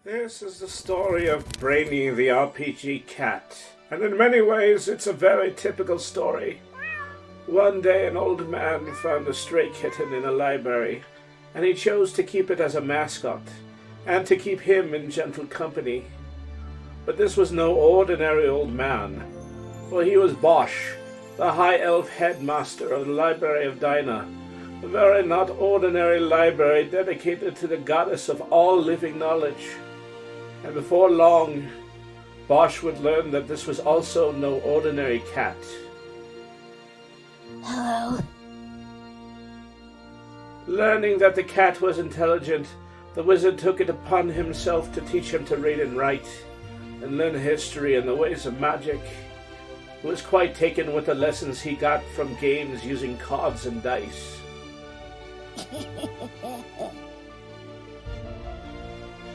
This is the story of Brainy the RPG cat, and in many ways it's a very typical story. One day an old man found a stray kitten in a library, and he chose to keep it as a mascot, and to keep him in gentle company. But this was no ordinary old man, for he was Bosch, the high elf headmaster of the Library of Dinah, a very not ordinary library dedicated to the goddess of all living knowledge. And before long, Bosch would learn that this was also no ordinary cat. Hello. Learning that the cat was intelligent, the wizard took it upon himself to teach him to read and write, and learn history and the ways of magic. He was quite taken with the lessons he got from games using cards and dice.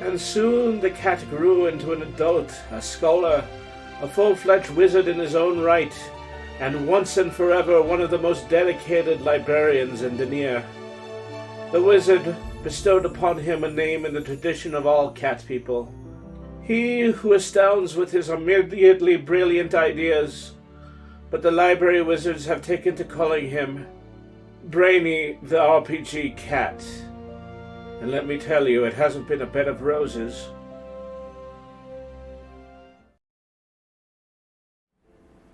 And soon the cat grew into an adult, a scholar, a full-fledged wizard in his own right, and once and forever one of the most dedicated librarians in Denier. The wizard bestowed upon him a name in the tradition of all cat people. He who astounds with his immediately brilliant ideas, but the library wizards have taken to calling him Brainy the RPG cat. And let me tell you, it hasn't been a bed of roses.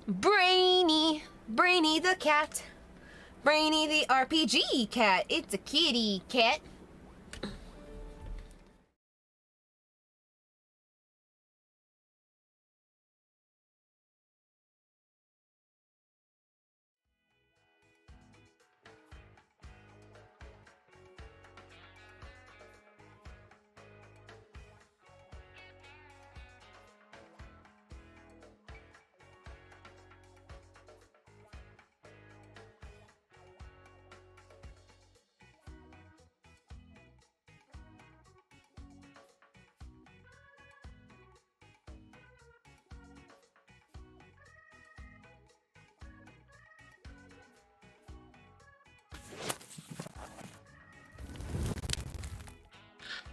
Brainy the cat. Brainy the RPG cat. It's a kitty cat.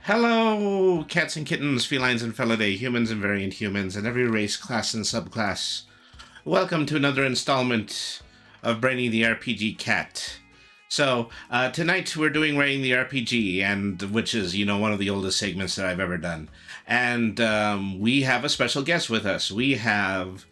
Hello, cats and kittens, felines and felidae, humans and variant humans, and every race, class, and subclass. Welcome to another installment of Brainy the RPG Cat. So, tonight we're doing Writing the RPG, and which is, one of the oldest segments that I've ever done. And we have a special guest with us. We have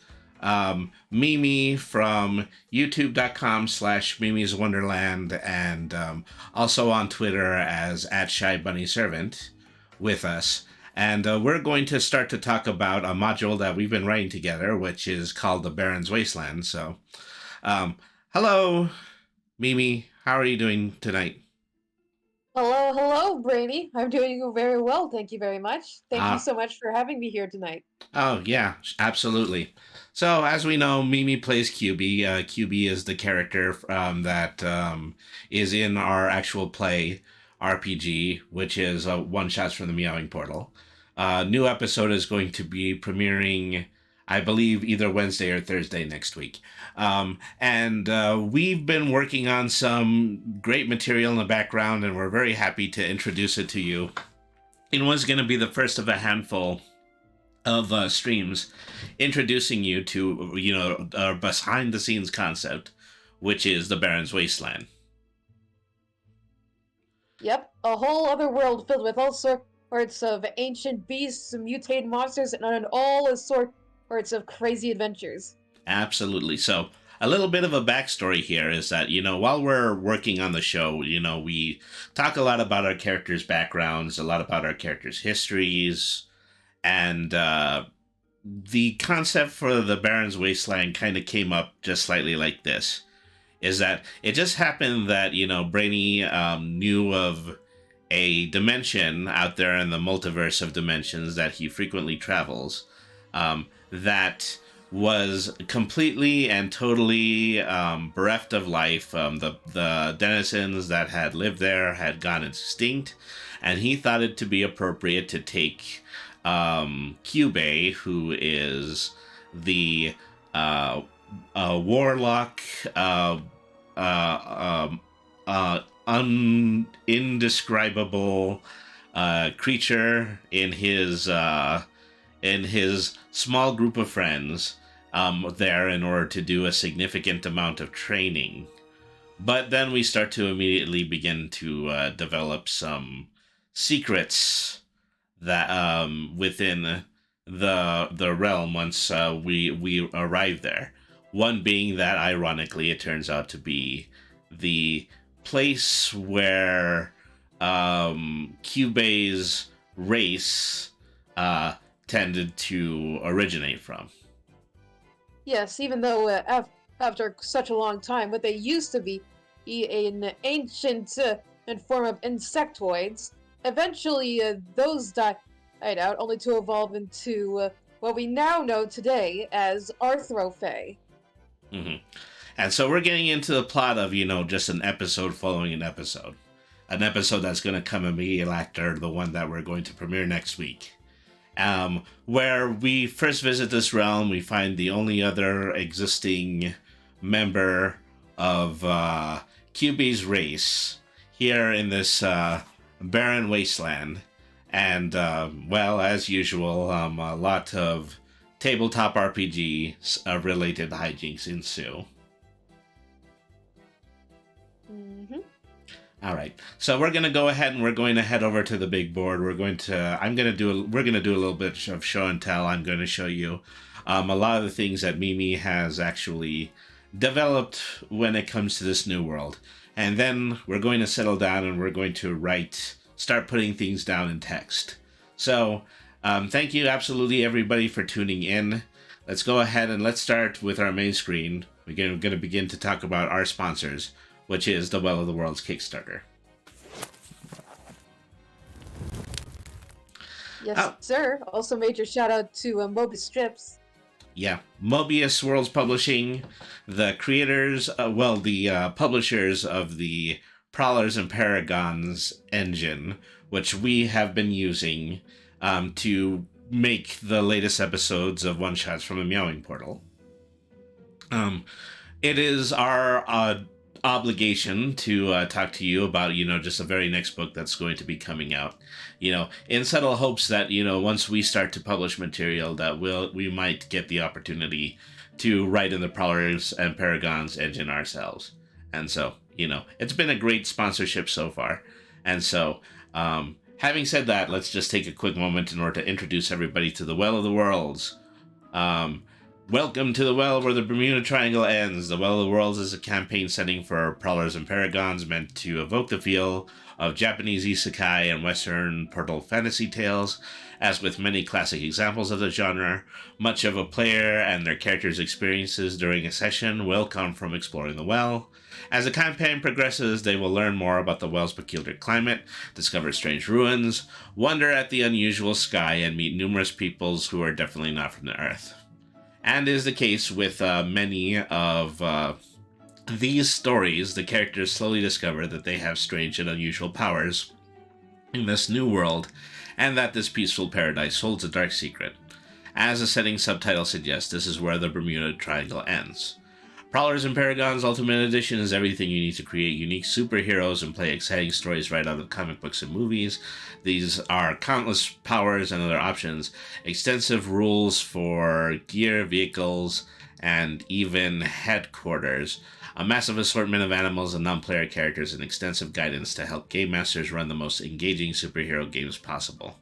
Mimi from youtube.com/Mimi's Wonderland, and also on Twitter as @ShyBunnyServant with us. And we're going to start to talk about a module that we've been writing together, which is called the Barrons Wasteland. So, hello, Mimi. How are you doing tonight? Hello, Brady. I'm doing very well, thank you very much. Thank you Ah, so much for having me here tonight. oh, yeah, absolutely. So, as we know, Mimi plays QB. QB is the character that is in our actual play RPG, which is One Shots from the Meowing Portal. New episode is going to be premiering, I believe, either Wednesday or Thursday next week. And we've been working on some great material in the background, and we're very happy to introduce it to you. It was going to be the first of a handful of streams introducing you to, our behind-the-scenes concept, which is the Barrons Wasteland. Yep, a whole other world filled with all sorts of ancient beasts, mutated monsters, and all sorts of crazy adventures. Absolutely. So, a little bit of a backstory here is that, while we're working on the show, we talk a lot about our characters' backgrounds, a lot about our characters' histories, and the concept for the Barrons Wasteland kind of came up just slightly like this. Is that it just happened that, Brainy knew of a dimension out there in the multiverse of dimensions that he frequently travels, that was completely and totally bereft of life. The denizens that had lived there had gone extinct, and he thought it to be appropriate to take Cube, who is the warlock, indescribable creature in his small group of friends there in order to do a significant amount of training. But then we start to immediately begin to develop some secrets that within the realm once we arrive there. One being that, ironically, it turns out to be the place where Cubey's race tended to originate from. Yes, even though after such a long time, what they used to be an ancient and form of insectoids, eventually those died out, only to evolve into what we now know today as Arthrophae. Mm-hmm. And so we're getting into the plot of, just an episode following an episode. An episode that's going to come immediately after the one that we're going to premiere next week. Where we first visit this realm, we find the only other existing member of QB's race here in this barren wasteland. And, as usual, a lot of tabletop RPG related hijinks ensue. Mm-hmm. All right, so we're gonna go ahead and we're going to head over to the big board. We're gonna do a little bit of show and tell. I'm going to show you a lot of the things that Mimi has actually developed when it comes to this new world, and then we're going to settle down and we're going to start putting things down in text. So, thank you absolutely everybody for tuning in. Let's go ahead and let's start with our main screen. We're going to begin to talk about our sponsors, which is the Well of the Worlds Kickstarter. Yes, sir. Also major shout out to Mobius Strips. Yeah, Mobius Worlds Publishing, the creators, the publishers of the Prowlers and Paragons engine, which we have been using to make the latest episodes of One Shots from the Meowing Portal. It is our obligation to talk to you about, just the very next book that's going to be coming out, in subtle hopes that, once we start to publish material that we might get the opportunity to write in the Prowlers and Paragons engine ourselves. And so, it's been a great sponsorship so far. And so, having said that, let's just take a quick moment in order to introduce everybody to the Well of the Worlds. Welcome to the Well where the Bermuda Triangle ends. The Well of the Worlds is a campaign setting for Prowlers and Paragons meant to evoke the feel of Japanese isekai and Western portal fantasy tales. As with many classic examples of the genre, much of a player and their characters' experiences during a session will come from exploring the Well. As the campaign progresses, they will learn more about the Well's peculiar climate, discover strange ruins, wonder at the unusual sky, and meet numerous peoples who are definitely not from the Earth. And is the case with many of these stories, the characters slowly discover that they have strange and unusual powers in this new world, and that this peaceful paradise holds a dark secret. As the setting subtitle suggests, this is where the Bermuda Triangle ends. Prowlers and Paragons Ultimate Edition is everything you need to create unique superheroes and play exciting stories right out of comic books and movies. These are countless powers and other options, extensive rules for gear, vehicles, and even headquarters, a massive assortment of animals and non-player characters, and extensive guidance to help game masters run the most engaging superhero games possible.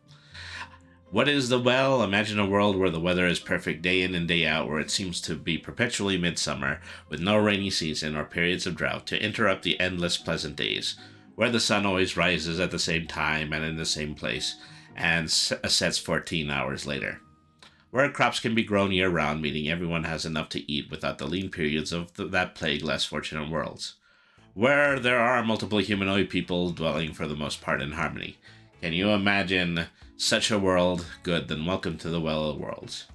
What is the Well? Imagine a world where the weather is perfect day in and day out, where it seems to be perpetually midsummer, with no rainy season or periods of drought to interrupt the endless pleasant days, where the sun always rises at the same time and in the same place, and sets 14 hours later. Where crops can be grown year-round, meaning everyone has enough to eat without the lean periods of that plague less fortunate worlds. Where there are multiple humanoid people dwelling for the most part in harmony. Can you imagine such a world? Good, then welcome to the Well of the Worlds.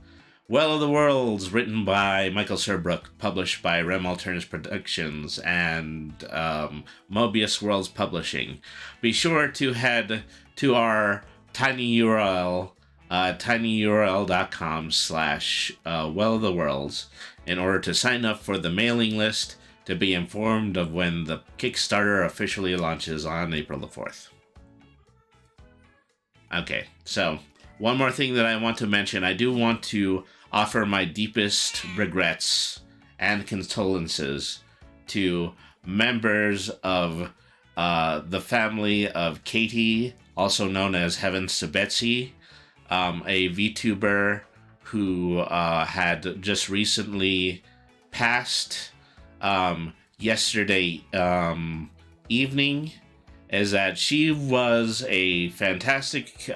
Well of the Worlds, written by Michael Serbrook, published by Rem Alternus Productions and Mobius Worlds Publishing. Be sure to head to our tiny URL, tinyurl.com/Well of the Worlds, in order to sign up for the mailing list to be informed of when the Kickstarter officially launches on April the 4th. Okay, so one more thing that I want to mention. I do want to offer my deepest regrets and condolences to members of the family of Katie, also known as Heavens to Betsy, a VTuber who had just recently passed yesterday evening. Is that she was a fantastic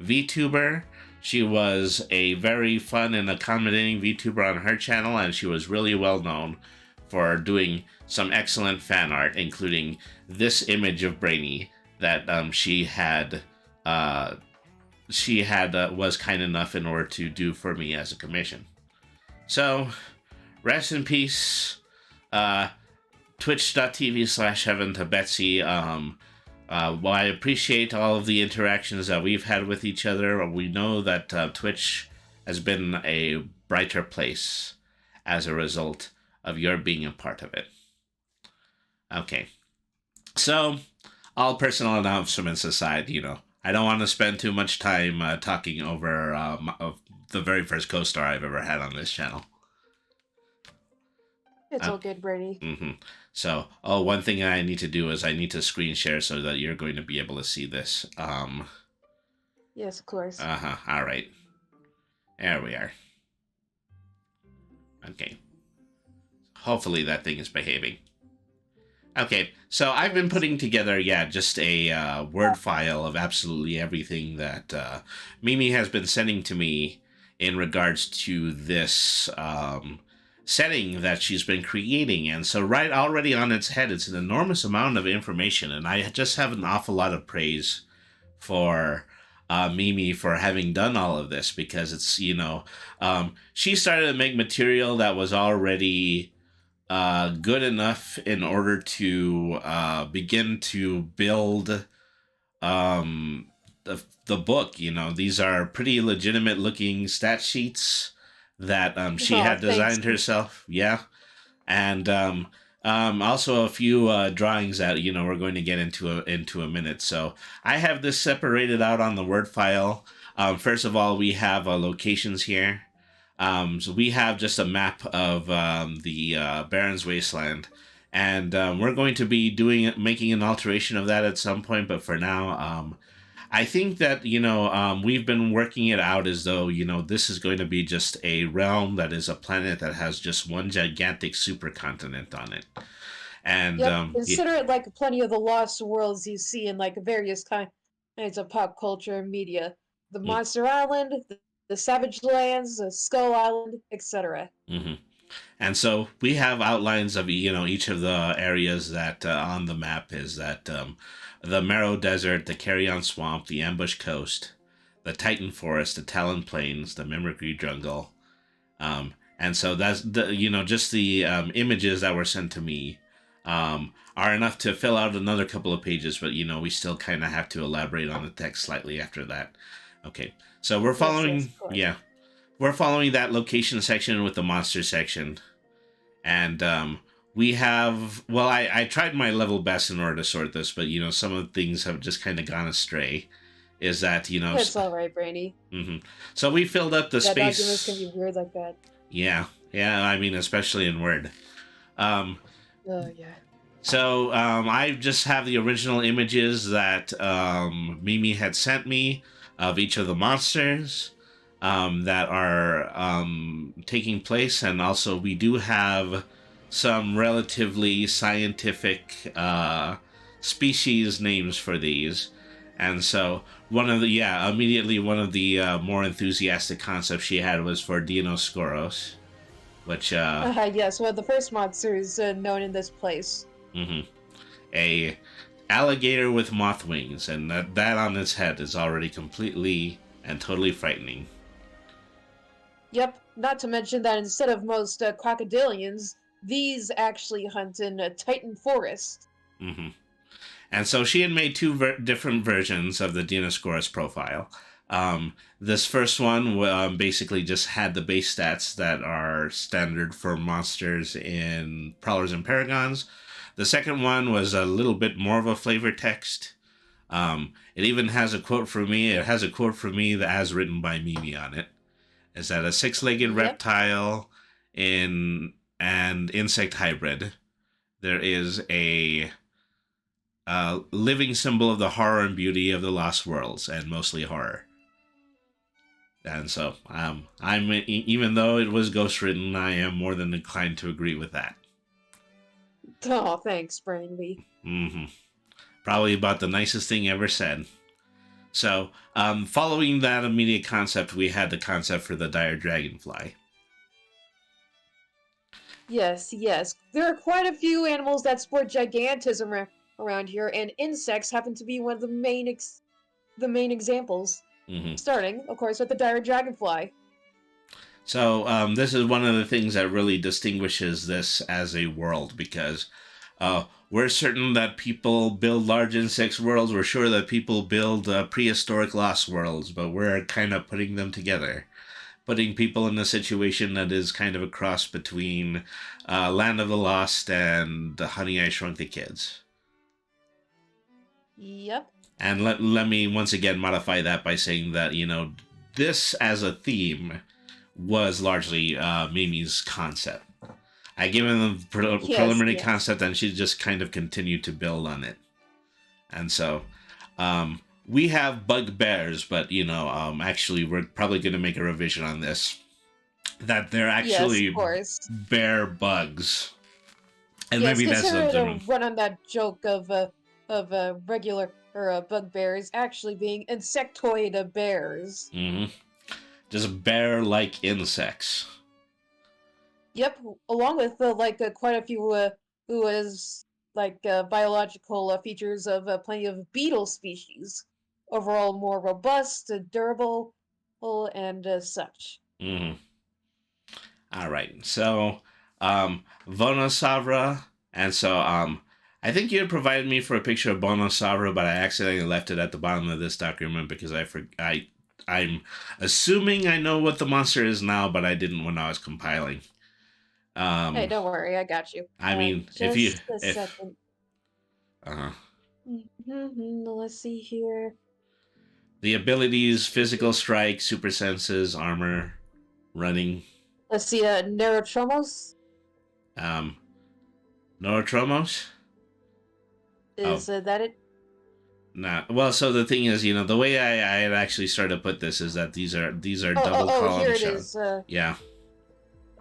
VTuber. She was a very fun and accommodating VTuber on her channel, and she was really well known for doing some excellent fan art, including this image of Brainy that she had was kind enough in order to do for me as a commission. So, rest in peace. Twitch.tv/Heaven to Betsy. Well, I appreciate all of the interactions that we've had with each other. We know that Twitch has been a brighter place as a result of your being a part of it. Okay. So, all personal announcements aside, I don't want to spend too much time talking over the very first co-star I've ever had on this channel. It's all good, Brady. Mm-hmm. So, one thing I need to do is I need to screen share so that you're going to be able to see this. Yes, of course. All right. There we are. Okay. Hopefully that thing is behaving. Okay, so I've been putting together, just a Word file of absolutely everything that Mimi has been sending to me in regards to this setting that she's been creating. And so right already on its head, it's an enormous amount of information, and I just have an awful lot of praise for Mimi for having done all of this, because it's, she started to make material that was already good enough in order to begin to build the book. These are pretty legitimate looking stat sheets that she had designed herself. Yeah. And also a few drawings that, we're going to get into a minute. So I have this separated out on the Word file. First of all, we have locations here. So we have just a map of the Barrons Wasteland, and we're going to be making an alteration of that at some point. But for now, I think that, we've been working it out as though, this is going to be just a realm that is a planet that has just one gigantic supercontinent on it. And consider it like plenty of the lost worlds you see in like various kinds of pop culture and media. The Monster Island, the Savage Lands, the Skull Island, etc. Mm-hmm. And so we have outlines of, each of the areas that on the map is that the Marrow Desert, the Carrion Swamp, the Ambush Coast, the Titan Forest, the Talon Plains, the Mimicry Jungle. And so that's, just the images that were sent to me are enough to fill out another couple of pages, but, we still kind of have to elaborate on the text slightly after that. Okay, so we're following, we're following that location section with the monster section. And we have, I tried my level best in order to sort this, but, some of the things have just kind of gone astray. Is that, It's all right, Brainy. Mm-hmm. So we filled up the space. Documents can be weird like that. Yeah, I mean, especially in Word. Oh, yeah. So I just have the original images that Mimi had sent me of each of the monsters that are taking place, and also we do have some relatively scientific species names for these. And so one of the more enthusiastic concepts she had was for Dinoscoros, which yes, one of the first monsters known in this place. Mm-hmm. A alligator with moth wings, and that on its head is already completely and totally frightening. Yep, not to mention that instead of most crocodilians, these actually hunt in a Titan forest. Mm-hmm. And so she had made two different versions of the Dinoscoros profile. This first one basically just had the base stats that are standard for monsters in Prowlers and Paragons. The second one was a little bit more of a flavor text, It even has a quote from me. It has a quote from me that has written by Mimi on it. Is that a six-legged Yep. reptile in and insect hybrid? There is a living symbol of the horror and beauty of the lost worlds, and mostly horror. And so, even though it was ghostwritten, I am more than inclined to agree with that. Oh, thanks, Brainby. Probably about the nicest thing ever said. So, following that immediate concept, we had the concept for the dire dragonfly. Yes, yes. There are quite a few animals that sport gigantism around here, and insects happen to be one of the main examples. Starting, of course, with the dire dragonfly. So, this is one of the things that really distinguishes this as a world, because we're certain that people build large insects worlds. We're sure that people build prehistoric lost worlds, but we're kind of putting them together. Putting people in a situation that is kind of a cross between Land of the Lost and Honey, I Shrunk the Kids. Yep. And let me once again modify that by saying that, this as a theme was largely Mimi's concept. I gave him the preliminary concept, and she just kind of continued to build on it. And so, we have bugbears, but, actually, we're probably going to make a revision on this. That they're actually bear bugs. And maybe that's a different... run on that joke of regular or bugbears actually being insectoid bears. Just bear-like insects. Yep, along with quite a few biological features of plenty of beetle species. Overall, more robust, durable, and such. All right, so Vonosavra, and so I think you had provided me for a picture of Bonosavra, but I accidentally left it at the bottom of this document because I'm assuming I know what the monster is now, but I didn't when I was compiling. Hey, don't worry, I got you. I mean, just a second. Let's see here. The abilities: physical strike, super senses, armor, running. Let's see, Neurotromos. Neurotromos. Is that it? Nah. Well, so the thing is, the way I had actually started to put this is that these are double column here it shows. Yeah.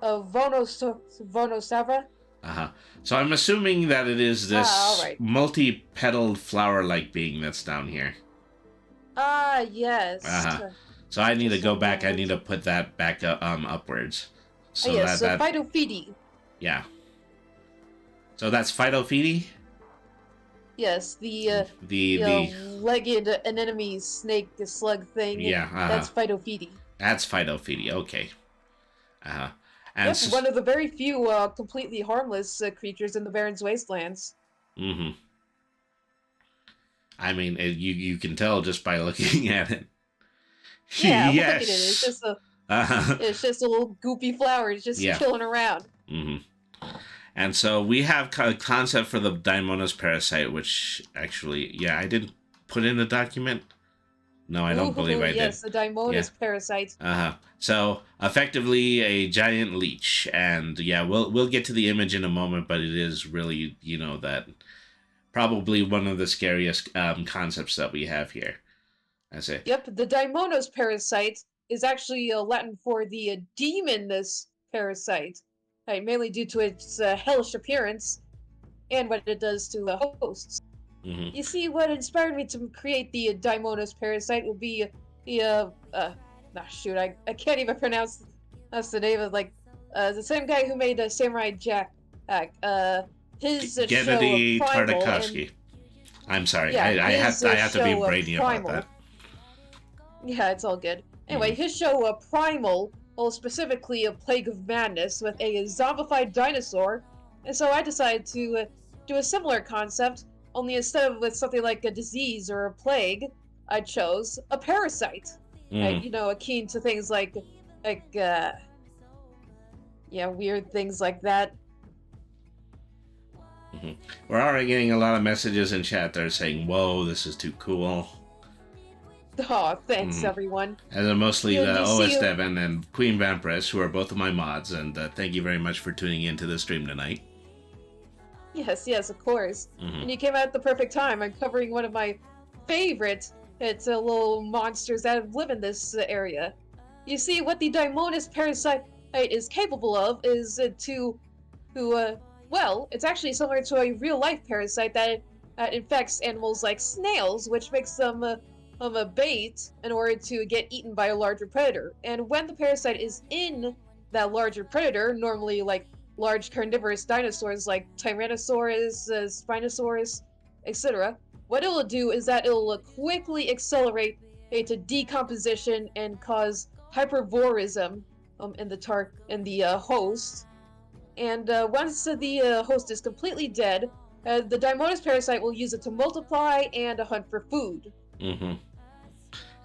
Vonosavra. So I'm assuming that it is this multi-petaled flower-like being that's down here. Yes. So I need to go back. I need to put that back upwards. So yes, Phytophede. Yeah. So that's Phytophede? Yes, the legged anemone snake slug thing. Yeah. That's Phytophede. That's Phytophede. Okay. And yes, one of the very few completely harmless creatures in the Barrons Wastelands. I mean, you can tell just by looking at it. Yeah, yes. Look at it. It's just it's just a little goopy flower. It's just chilling around. And so we have a concept for the Daimonos parasite, which actually, I didn't put in the document. No, I don't believe I did. Yes, the Daimonos parasite. So effectively a giant leech, and we'll get to the image in a moment, but it is really that probably one of the scariest concepts that we have here. I say. Yep, the Daimonos parasite is actually Latin for the demonous parasite, right, mainly due to its hellish appearance and what it does to the hosts. You see, what inspired me to create the Daimonos parasite would be I can't even pronounce the name of the same guy who made Samurai Jack. His Gennady show Primal. Tartakovsky. I'm sorry, I have to be brainy about that. Yeah, it's all good. Anyway, his show Primal, specifically a Plague of Madness with a zombified dinosaur, and so I decided to do a similar concept. Only instead of with something like a disease or a plague, I chose a parasite. Akin to things like weird things like that. We're already getting a lot of messages in chat that are saying, "Whoa, this is too cool." Oh, thanks, everyone. And then mostly Yeah, the you OS see- Devon and Queen Vampiress, who are both of my mods, and thank you very much for tuning into the stream tonight. Yes, of course. And you came out at the perfect time. I'm covering one of my favorite little monsters that live in this area. You see, what the Daimonis parasite is capable of is well, it's actually similar to a real-life parasite that infects animals like snails, which makes them a bait in order to get eaten by a larger predator. And when the parasite is in that larger predator, normally like large carnivorous dinosaurs like Tyrannosaurus, Spinosaurus, etc., what it'll do is that it'll quickly accelerate to decomposition and cause hypervorism in the host. And once the host is completely dead, the Daimonis parasite will use it to multiply and hunt for food.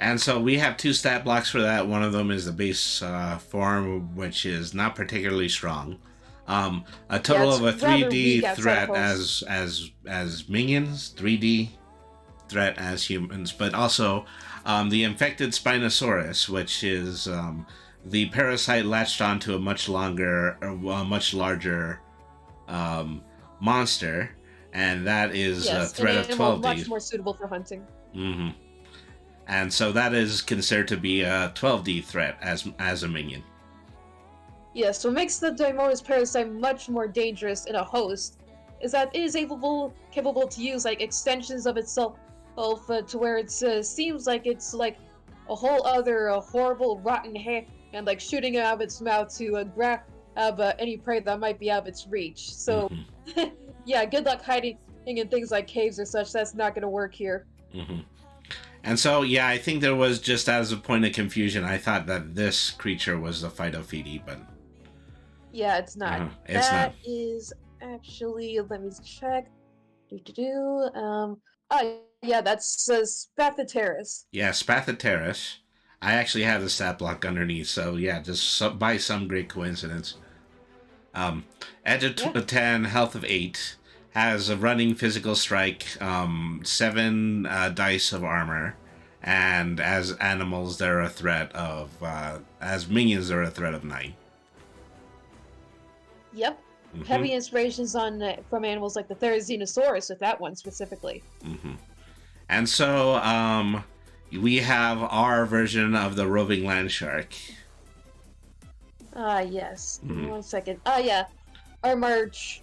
And so we have 2 stat blocks for that. One of them is the base form, which is not particularly strong. A total of a 3D threat as minions, 3D threat as humans, but also the infected Spinosaurus, which is the parasite latched onto a much larger monster, and that is a threat of 12D. Much more suitable for hunting. And so that is considered to be a 12D threat as a minion. Yes, so what makes the Daimonis parasite much more dangerous in a host is that it is capable to use like extensions of itself to where it seems like it's like a whole other horrible rotten hand and like shooting out of its mouth to grab any prey that might be out of its reach. So yeah, good luck hiding in things like caves or such. That's not going to work here. And so, yeah, I think there was, just as a point of confusion, I thought that this creature was the Phytophede, but... Yeah, it's not. It's that not. is actually, let me check. Yeah, that's Spathoteris. Yeah, Spathoteris. I actually have the stat block underneath, so yeah, just by some great coincidence. Edge of 10, health of 8, has a running physical strike, 7 dice of armor, and as animals, they're a threat of, as minions, they're a threat of 9. Yep. Heavy inspirations from animals like the Therizinosaurus with that one specifically. And so, we have our version of the roving land shark. Yes. 1 second. Yeah. Our march.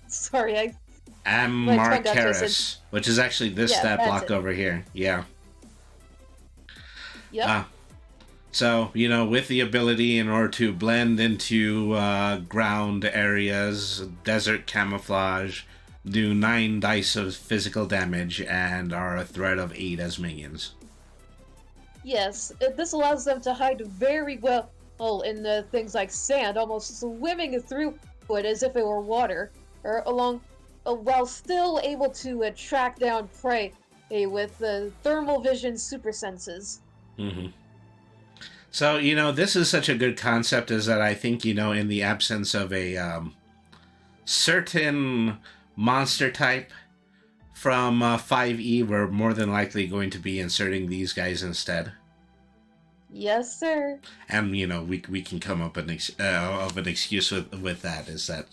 Sorry, Amarcaris, which is actually this stat block over here. Yeah. Yep. So, with the ability in order to blend into ground areas, desert camouflage, do 9 dice of physical damage, and are a threat of 8 as minions. Yes, this allows them to hide very well in things like sand, almost swimming through it as if it were water, or while still able to track down prey with thermal vision super senses. So, this is such a good concept, is that I think, in the absence of a certain monster type from 5e, we're more than likely going to be inserting these guys instead. Yes, sir. And, we can come up of an excuse with that, is that,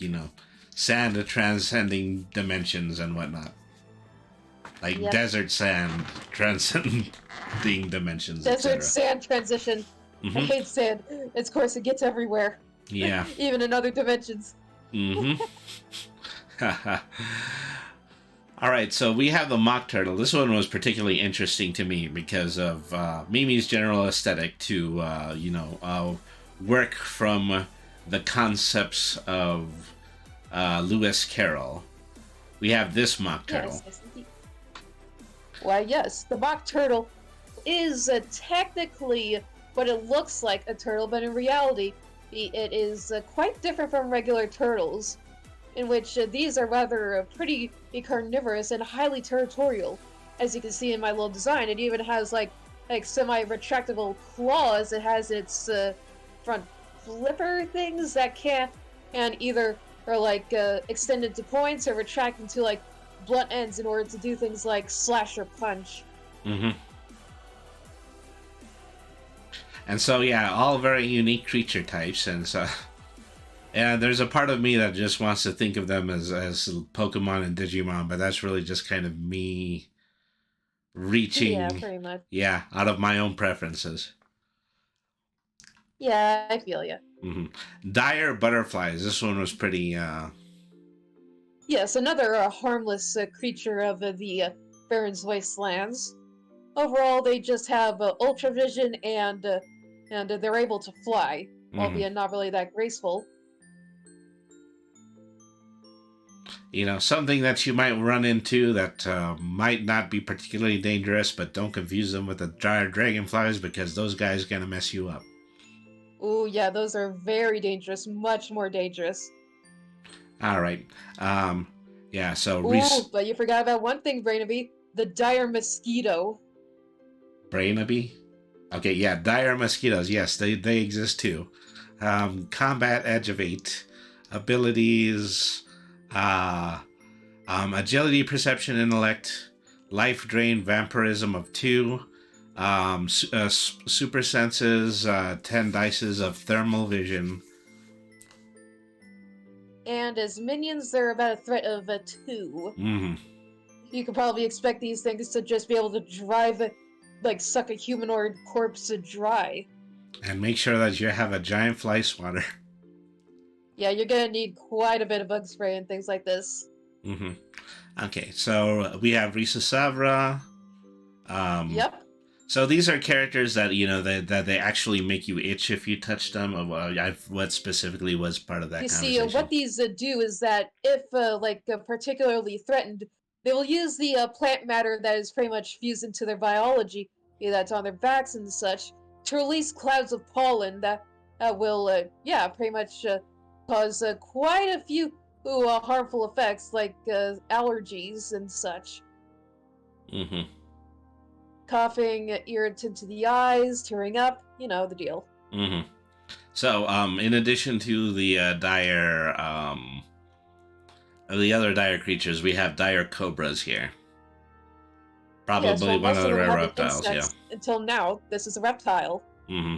sand transcending dimensions and whatnot. Like desert sand transcending dimensions, Desert sand transition. I hate sand. Of course, it gets everywhere. Yeah. Even in other dimensions. All right, so we have the mock turtle. This one was particularly interesting to me because of Mimi's general aesthetic to, work from the concepts of Lewis Carroll. We have this mock turtle. Yes, indeed. Why, yes, the mock turtle is technically what it looks like a turtle, but in reality, it is quite different from regular turtles, in which these are rather pretty carnivorous and highly territorial. As you can see in my little design, it even has like semi-retractable claws. It has its front flipper things that can either like extend into points or retract into like blunt ends in order to do things like slash or punch. Mm-hmm. And so, yeah, all very unique creature types, and so, yeah, there's a part of me that just wants to think of them as Pokemon and Digimon, but that's really just kind of me reaching, Yeah, pretty much. yeah, out of my own preferences. Yeah, I feel ya. Mm-hmm. Dire butterflies. This one was pretty. Yes, another harmless creature of the Barrons Wastelands. Overall, they just have ultra vision and they're able to fly, albeit not really that graceful. You know, something that you might run into that might not be particularly dangerous, but don't confuse them with the dire dragonflies because those guys gonna mess you up. Ooh, yeah, those are very dangerous, much more dangerous. All right. Yeah, so... Ooh, but you forgot about one thing, Brainaby. The dire mosquito. Brainaby? Okay, yeah, dire mosquitoes. Yes, they exist too. Combat edge of 8. Abilities... agility, perception, intellect. Life drain, vampirism of 2. Super senses, 10 dices of thermal vision. And as minions, they're about a threat of 2. Mm-hmm. You could probably expect these things to just be able to drive, like, suck a humanoid corpse dry. And make sure that you have a giant fly swatter. Yeah, you're gonna need quite a bit of bug spray and things like this. Mm-hmm. Okay, so we have Risa Savra. Yep. So these are characters that, you know, that they actually make you itch if you touch them. What specifically was part of that conversation? You see, what these do is that if, particularly threatened, they will use the plant matter that is pretty much fused into their biology, that's on their backs and such, to release clouds of pollen that will, pretty much cause quite a few harmful effects, like allergies and such. Mm-hmm. Coughing, irritant to the eyes, tearing up, you know, the deal. Mm-hmm. So, in addition to the the other dire creatures, we have dire cobras here. Probably one of the rare reptiles, yeah. Until now, this is a reptile. Mm-hmm.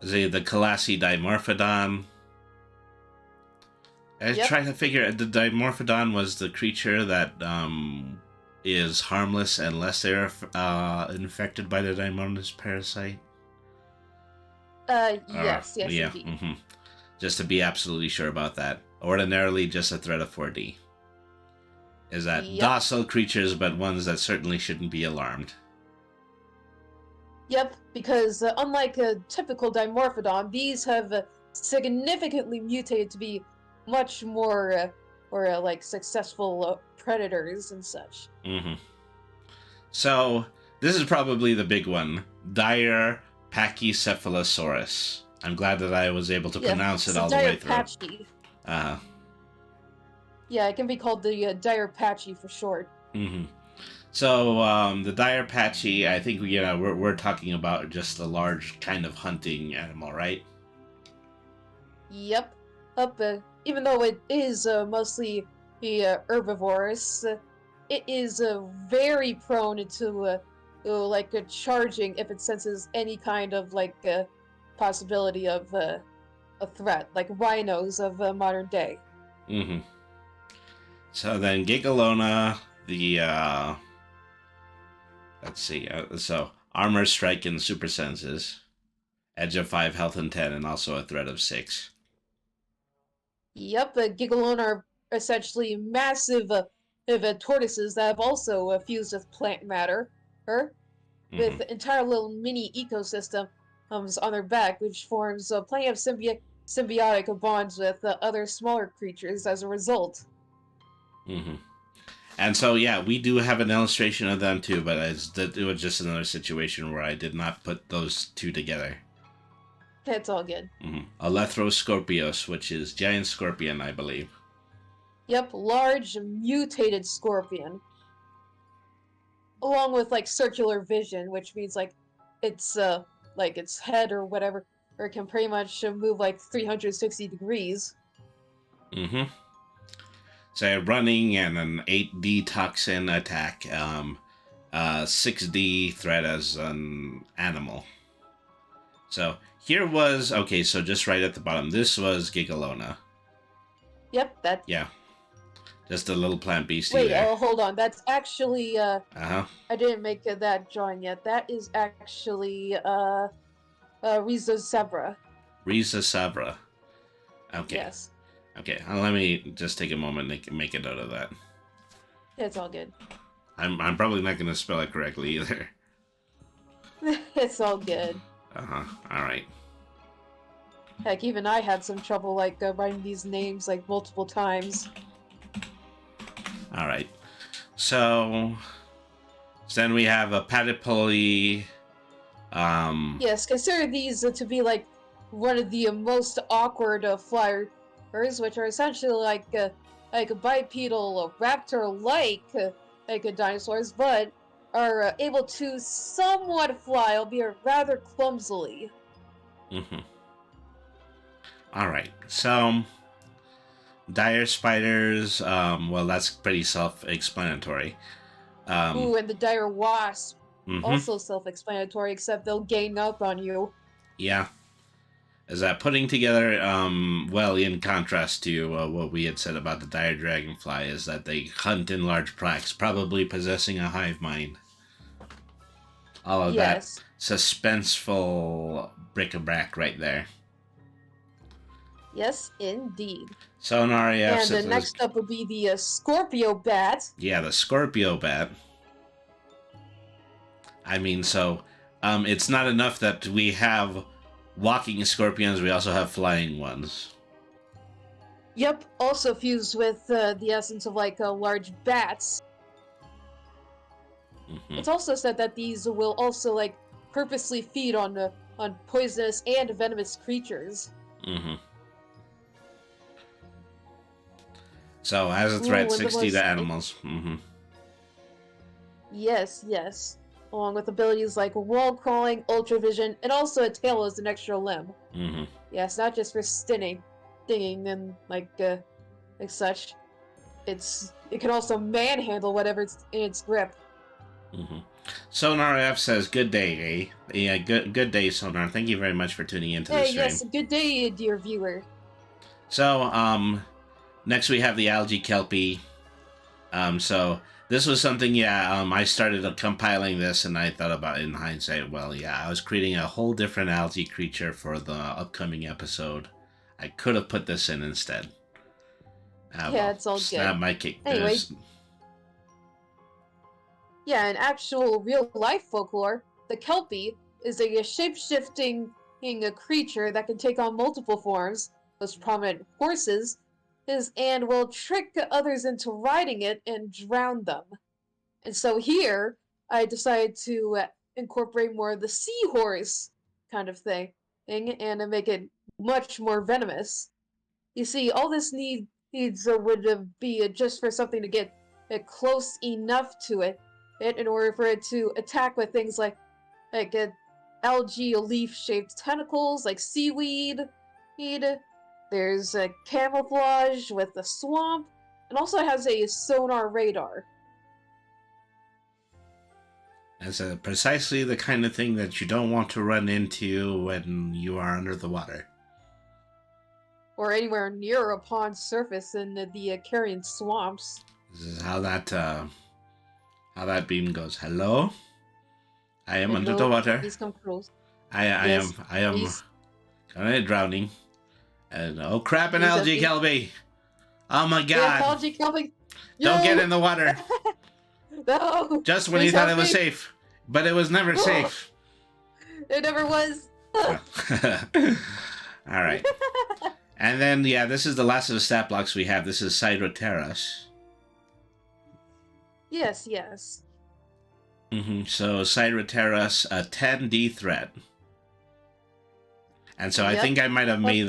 The Colossi Dimorphodon. I was trying to figure the Dimorphodon was the creature that is harmless unless they're infected by the Dimonis parasite. Yes, yeah, indeed. Mm-hmm. Just to be absolutely sure about that. Ordinarily, just a threat of 4D. Is that docile creatures, but ones that certainly shouldn't be alarmed. Yep, because unlike a typical Dimorphodon, these have significantly mutated to be much more, successful predators and such. Mm-hmm. So, this is probably the big one. Dire Pachycephalosaurus. I'm glad that I was able to pronounce it all the way through. Patchy. Yeah, it can be called the dire patchy for short. Mm-hmm. So, the dire patchy, I think, we're talking about just a large kind of hunting animal, right? Yep. Even though it is mostly herbivorous, it is very prone to charging if it senses any kind of possibility of a threat, like rhinos of modern day. Mm-hmm. So then Gigalona, the let's see, so armor, strike, and super senses, edge of 5, health and 10, and also a threat of 6. Yep, Gigalona are essentially massive tortoises that have also fused with plant matter, with entire little mini ecosystems on their back, which forms plenty of symbiotic bonds with other smaller creatures as a result. Mm-hmm. And so, yeah, we do have an illustration of them too, but it was just another situation where I did not put those two together. That's all good. Mm-hmm. Elethroscorpios, which is giant scorpion, I believe. Yep, large mutated scorpion. Along with circular vision, which means it's its head or whatever, or it can pretty much move 360 degrees. Mm-hmm. So running and an 8D toxin attack. 6D threat as an animal. So here was, okay, so just right at the bottom, this was Gigalona. Yep, that. Yeah. Just a little plant beastie Wait, there. oh, hold on. That's actually, Uh-huh. I didn't make that drawing yet. That is actually, Riza Zebra. Riza Sabra. Okay. Yes. Okay, let me just take a moment and make a note of that. It's all good. I'm probably not going to spell it correctly either. It's all good. Uh-huh. All right. Heck, even I had some trouble, like, writing these names, like, multiple times. All right. So then we have a Patipoli. Yes, consider these to be, like, one of the most awkward flyers, which are essentially like a bipedal raptor-like dinosaurs, but are able to somewhat fly, albeit rather clumsily. Mm-hmm. All right. So dire spiders. Well, that's pretty self-explanatory. Ooh, and the dire wasp. Mm-hmm. Also self-explanatory, except they'll gang up on you. Yeah. Is that putting together, well, in contrast to what we had said about the dire dragonfly, is that they hunt in large packs, probably possessing a hive mind. All of Yes. that suspenseful bric-a-brac right there. Yes, indeed. Sonaria. And next up would be the Scorpio bat. Yeah, the Scorpio bat. I mean, so it's not enough that we have walking scorpions, we also have flying ones. Yep, also fused with the essence of like large bats. Mm-hmm. It's also said that these will also like purposely feed on poisonous and venomous creatures. Mm-hmm. So as a threat, 60 to animals. Mm-hmm. Yes, yes. Along with abilities like wall crawling, ultravision, and also a tail as an extra limb. Mm-hmm. Yes, not just for stinging and like such. It can also manhandle whatever's in its grip. Mm-hmm. Sonar F says, "Good day, eh? Yeah, good day, Sonar. Thank you very much for tuning into this stream." Yes, good day, dear viewer. So, next we have the algae kelpie. So this was something, I started compiling this and I thought about it in hindsight, well, yeah, I was creating a whole different algae creature for the upcoming episode. I could have put this in instead. Yeah, it's all good. Not my cake. Anyway. Yeah, in actual real-life folklore, the Kelpie is a shape-shifting creature that can take on multiple forms, most prominent horses, and will trick others into riding it and drown them. And so here, I decided to incorporate more of the seahorse kind of thing and make it much more venomous. You see, all this needs would be just for something to get close enough to it in order for it to attack with things like algae leaf-shaped tentacles, like seaweed. There's a camouflage with the swamp, and also has a sonar radar. That's precisely the kind of thing that you don't want to run into when you are under the water. Or anywhere near a pond's surface in the Carrion swamps. This is how that beam goes. Hello? I am under the water. Please come close. I am kind of drowning. And oh crap, an algae kelpie! Oh my god! Yeah, algae kelpie. Don't get in the water. No. Just when you thought it was safe, but it was never safe. It never was. All right. And then, this is the last of the stat blocks we have. This is Sidroteras. Yes, yes. Mm-hmm. So, Sidroteras, a 10D threat. And so I think I might have made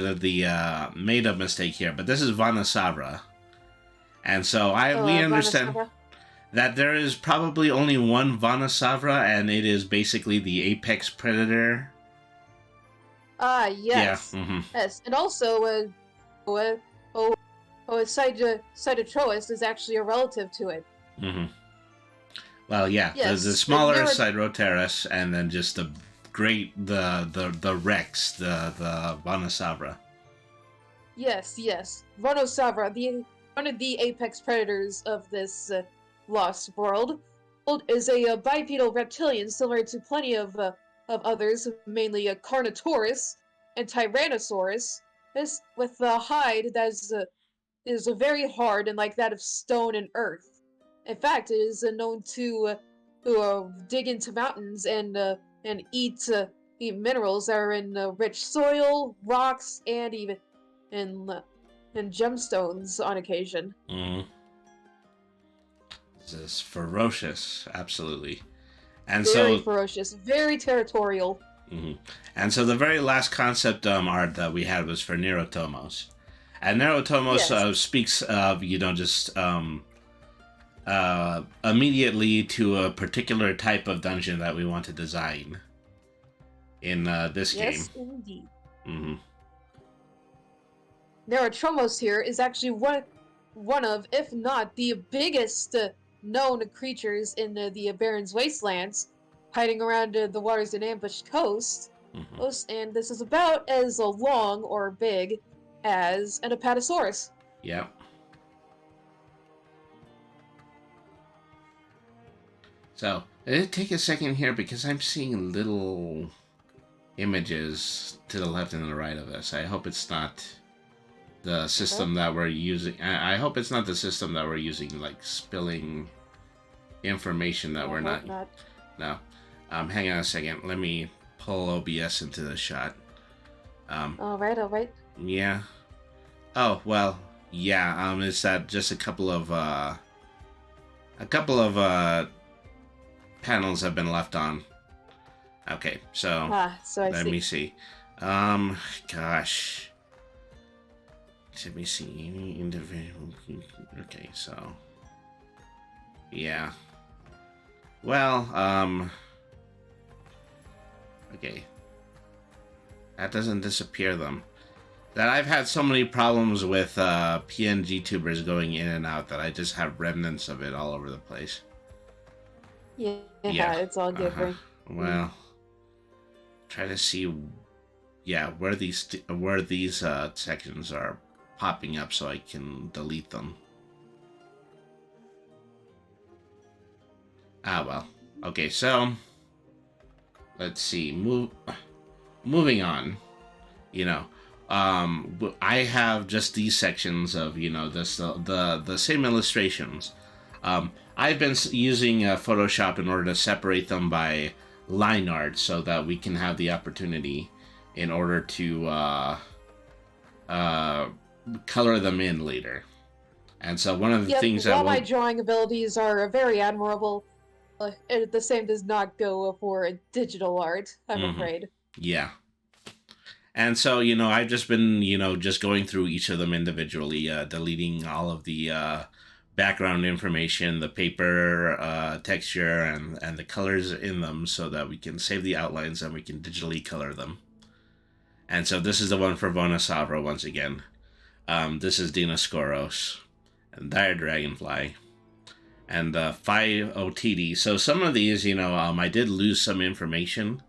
made a mistake here, but this is Vanasavra. And so we understand that there is probably only one Vanasavra, and it is basically the apex predator. Yes. Yeah. Mm-hmm. Yes, and also, Oh, Cytotrois is actually a relative to it. Mm-hmm. Well, yeah, Yes, the the smaller Neuro- Sideroteris, and then just the great, the Rex, the Bonosavra. Yes, yes. Vonosavra, one of the apex predators of this lost world, is a bipedal reptilian similar to plenty of others, mainly Carnotaurus and Tyrannosaurus, with a hide that is very hard and like that of stone and earth. In fact, it is known to dig into mountains and eat minerals that are in rich soil, rocks, and even in and gemstones on occasion. Mm-hmm. This is ferocious, absolutely. And Very so, ferocious, very territorial. mm-hmm. And so the very last concept art that we had was for Nerotomos. And Nerotomos Yes. speaks of, just immediately to a particular type of dungeon that we want to design in this Yes, game. indeed. Mm-hmm. Nerotromos here is actually one of, if not the biggest known creatures in the Barrons Wastelands, hiding around the waters and ambushed coast. Mm-hmm. And this is about as long or big as an Apatosaurus. Yep. So, take a second here because I'm seeing little images to the left and the right of us. I hope it's not the system that we're using. I hope it's not the system that we're using, like spilling information that we're not. No. Hang on a second. Let me pull OBS into the shot. All right. Yeah. Oh, well, yeah. It's that just a couple of panels have been left on. Okay, so So I let see. me see. Gosh. Let me see. Any individual. Okay, so yeah. Well, okay. That doesn't disappear them. That I've had so many problems with PNG tubers going in and out that I just have remnants of it all over the place. Yeah, Yeah. It's all good. Uh-huh. Well, try to see, where these sections are popping up so I can delete them. Well. Okay, so let's see. Moving on. I have just these sections of the same illustrations. I've been using Photoshop in order to separate them by line art so that we can have the opportunity in order to color them in later. And so one of the things while my drawing abilities are very admirable, the same does not go for digital art, I'm afraid. Yeah. And so, I've just been, just going through each of them individually, deleting all of the background information, the paper texture, and the colors in them so that we can save the outlines and we can digitally color them. And so this is the one for Vonosavra once again. This is Dinoscoros and Dire Dragonfly and 5OTD. So some of these, I did lose some information.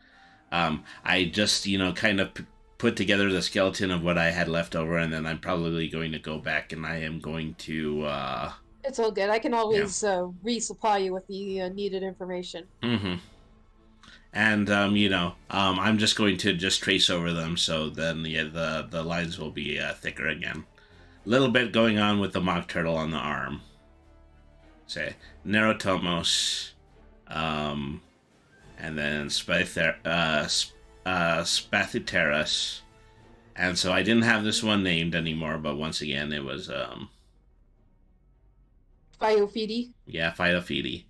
I just, kind of put together the skeleton of what I had left over, and then I'm probably going to go back and I am going to... It's all good. I can always resupply you with the needed information. Mm-hmm. And, I'm just going to just trace over them, so then the lines will be thicker again. A little bit going on with the mock turtle on the arm. Say, Nerotomos, and then Spathipterus. And so I didn't have this one named anymore, but once again it was Phytophedy. Yeah, Phytophedy.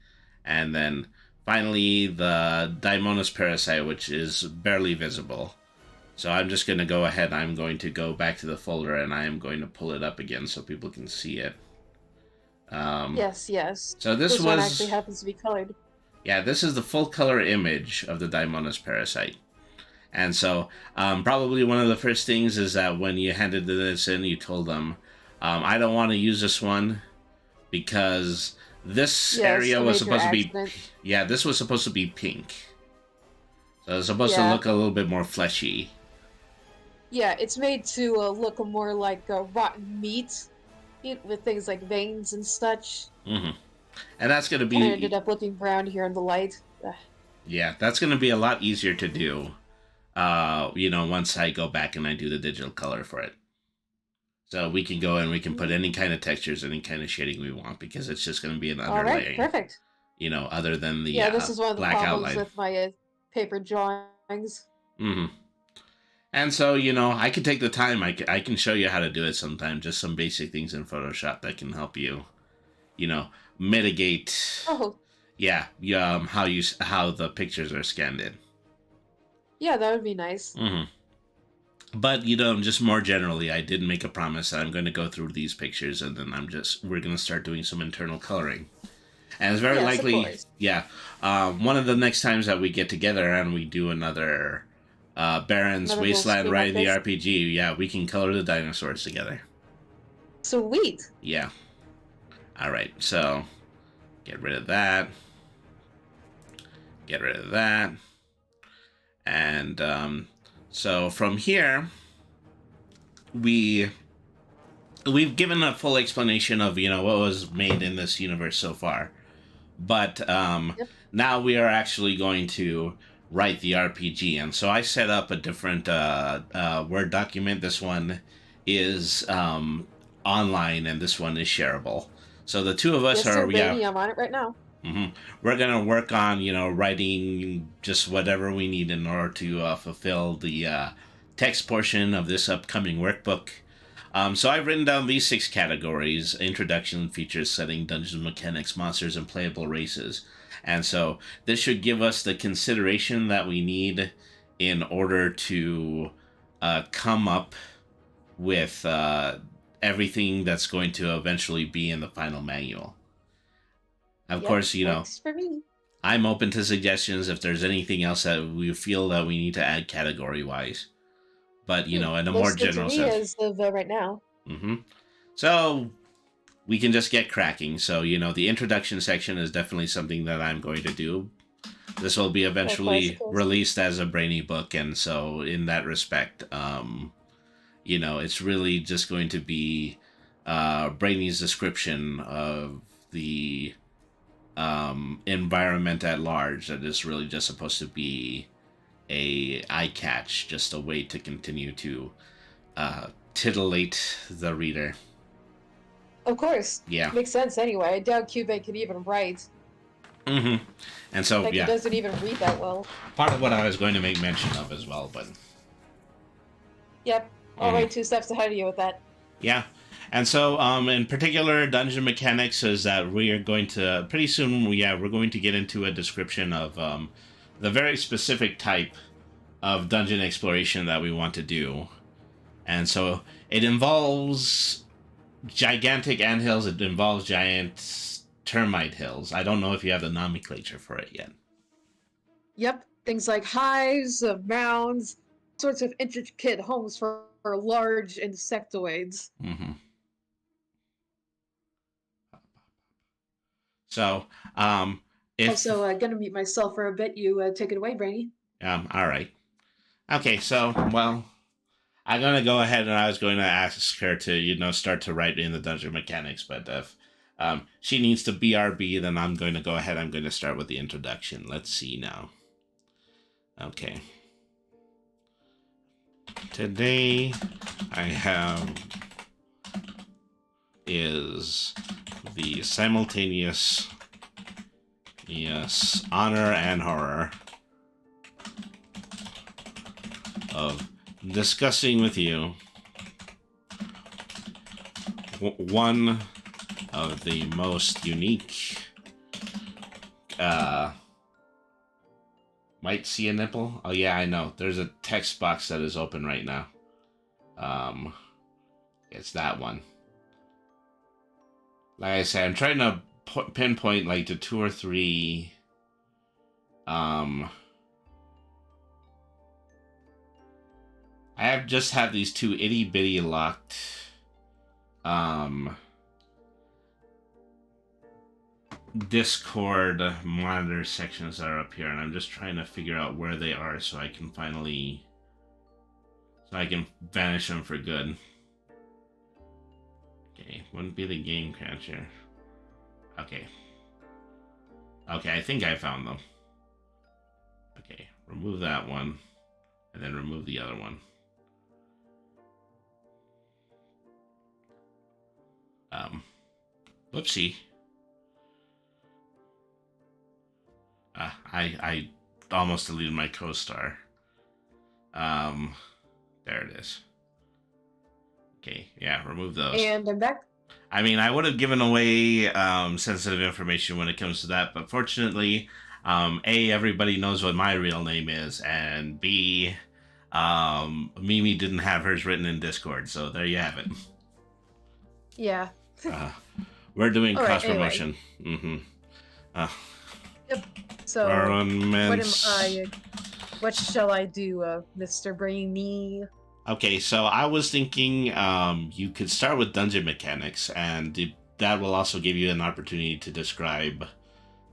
And then finally the Daimonos parasite, which is barely visible. So I'm just going to go ahead, I'm going to go back to the folder and I am going to pull it up again so people can see it. Yes. So this one actually happens to be colored. Yeah, this is the full color image of the Daimonos parasite. And so, probably one of the first things is that when you handed this in, you told them, I don't want to use this one because this Yes, area a was major supposed to be, accident. yeah, this was supposed to be pink. So it's supposed to Yeah. look a little bit more fleshy. Yeah, it's made to look more like rotten meat, with things like veins and such. hmm And that's going to And it ended be, up looking brown here in the light. yeah, that's going to be a lot easier to do, once I go back and I do the digital color for it. So we can go and we can put any kind of textures, any kind of shading we want, because it's just going to be an All right, underlaying, perfect. other than the Yeah, this is one of the black problems outline. with my paper drawings. hmm And so, I can take the time. I can show you how to do it sometime. Just some basic things in Photoshop that can help you, mitigate. Oh, Yeah, how the pictures are scanned in. yeah, that would be nice. But just more generally, I did make a promise that I'm going to go through these pictures, and then we're going to start doing some internal coloring. And it's very Yes, of likely, course. yeah, one of the next times that we get together and we do another Barrons Another little Wasteland stream Ride like the this. RPG, yeah, we can color the dinosaurs together. Sweet. Yeah. All right, so get rid of that. Get rid of that. And so from here, we've given a full explanation of what was made in this universe so far, but Yep. now we are actually going to write the RPG, and so I set up a different Word document. This one is online, and this one is shareable. So the two of us Yes, sir, are baby, I'm on it right now. We're gonna work on writing just whatever we need in order to fulfill the text portion of this upcoming workbook. So I've written down these 6 categories: introduction, features, setting, dungeon mechanics, monsters, and playable races. And so this should give us the consideration that we need in order to come up with everything that's going to eventually be in the final manual. Of Yep, course, works for me. I'm open to suggestions if there's anything else that we feel that we need to add category-wise. But, in a more Looks good to general me sense. as of right now. So, we can just get cracking. So, the introduction section is definitely something that I'm going to do. This will be eventually Of course. released as a Brainy book, and so in that respect, it's really just going to be Brainy's description of the environment at large. That is really just supposed to be a eye catch, just a way to continue to titillate the reader. Of course. Yeah. Makes sense anyway. I doubt Cubane could even write. And so, Like, yeah, he doesn't even read that well. part of what I was going to make mention of as well, but Yep. Alright, 2 steps ahead of you with that. yeah. And so, in particular, dungeon mechanics is that we are going to, pretty soon, we're going to get into a description of the very specific type of dungeon exploration that we want to do. And so, it involves gigantic anthills, it involves giant termite hills. I don't know if you have the nomenclature for it yet. Yep. Things like hives, mounds, sorts of intricate homes for large insectoids. So, if... Also, gonna mute myself for a bit. You take it away, Brainy. All right. Okay, so, well, I'm going to go ahead and I was going to ask her to, start to write in the dungeon mechanics, but if she needs to BRB, then I'm going to go ahead. I'm going to start with the introduction. Let's see now. Okay. Today, I have is the simultaneous, honor and horror of discussing with you one of the most unique, might see a nipple? Oh yeah, I know. There's a text box that is open right now. It's that one. Like I said, I'm trying to pinpoint like the 2 or 3 I have just had these 2 itty bitty locked um, Discord monitor sections that are up here, and I'm just trying to figure out where they are so I can banish them for good. Okay, wouldn't be the game catcher. Okay. Okay, I think I found them. Okay, remove that one, and then remove the other one. Whoopsie. I almost deleted my co-star. There it is. Okay, yeah, remove those. And I'm back. I mean, I would have given away sensitive information when it comes to that, but fortunately, A, everybody knows what my real name is, and B, Mimi didn't have hers written in Discord, so there you have it. Yeah. We're doing All right, cross-promotion. anyway. Mm-hmm. Yep. So, what shall I do, Mr. Brainy? Okay, so I was thinking you could start with dungeon mechanics, and that will also give you an opportunity to describe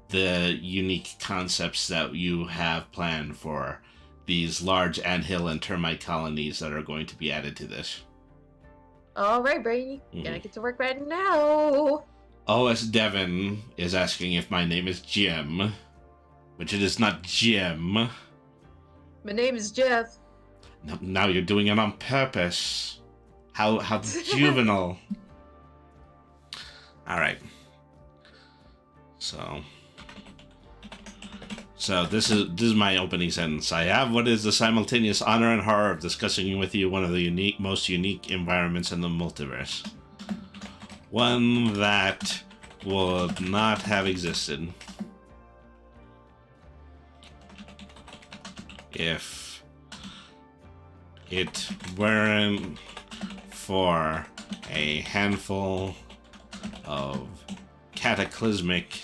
the unique concepts that you have planned for these large anthill and termite colonies that are going to be added to this. All right, Brainy. Gonna get to work right now. OS Devon is asking if my name is Jim, which it is not Jim. My name is Jeff. No, now you're doing it on purpose. How juvenile. All right. So this is my opening sentence. I have what is the simultaneous honor and horror of discussing with you one of the most unique environments in the multiverse. One that would not have existed if it weren't for a handful of cataclysmic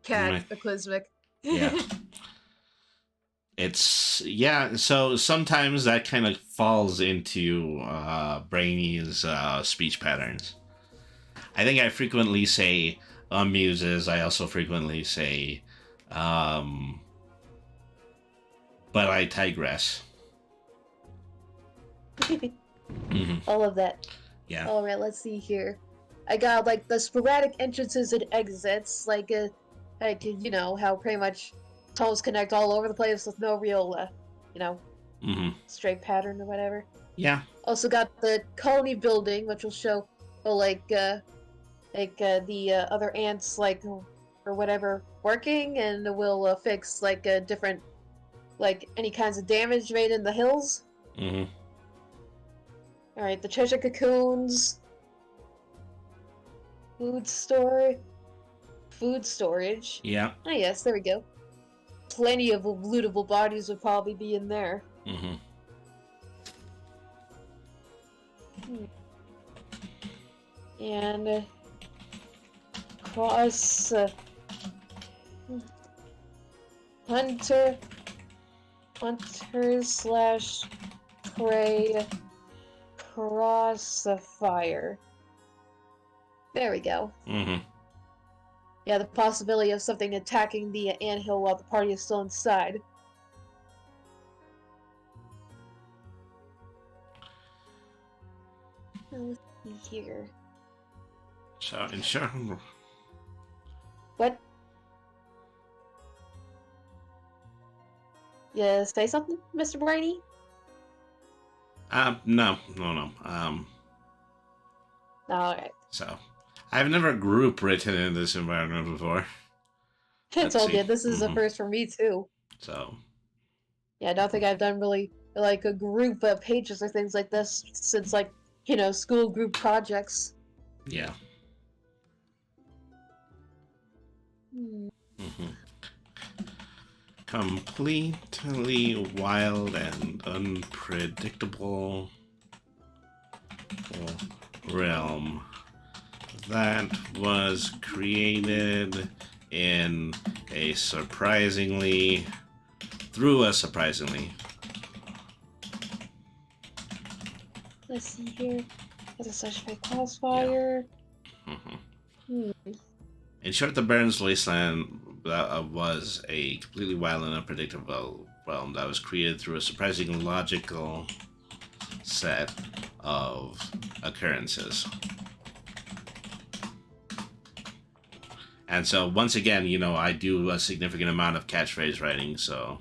Cataclysmic. Yeah. So sometimes that kind of falls into Brainy's speech patterns. I think I frequently say muses. I also frequently say but I digress. All of that. Yeah. All right, let's see here. I got like the sporadic entrances and exits, like you know how pretty much tunnels connect all over the place with no real, straight pattern or whatever. Yeah. Also got the colony building, which will show, the other ants or whatever working, and will fix different any kinds of damage made in the hills. Mm-hmm. All right, the treasure cocoons. Food storage. Yeah. Oh yes, there we go. Plenty of lootable bodies would probably be in there. Mm-hmm. And cross hunter/prey crossfire. There we go. Mm-hmm. Yeah, the possibility of something attacking the anthill while the party is still inside. Let's see here. So ensure. What? Yeah, say something, Mr. Brainy? No. Alright. So, I've never group written in this environment before. It's all good. This is a first for me, too. So. Yeah, I don't think I've done really, a group of pages or things like this since, school group projects. Yeah. Mm-hmm. Completely wild and unpredictable realm that was created in a surprisingly Let's see here. Has a specified crossfire. Mhm. In short, the Barrons Wasteland was a completely wild and unpredictable realm that was created through a surprisingly logical set of occurrences. And so, once again, I do a significant amount of catchphrase writing, so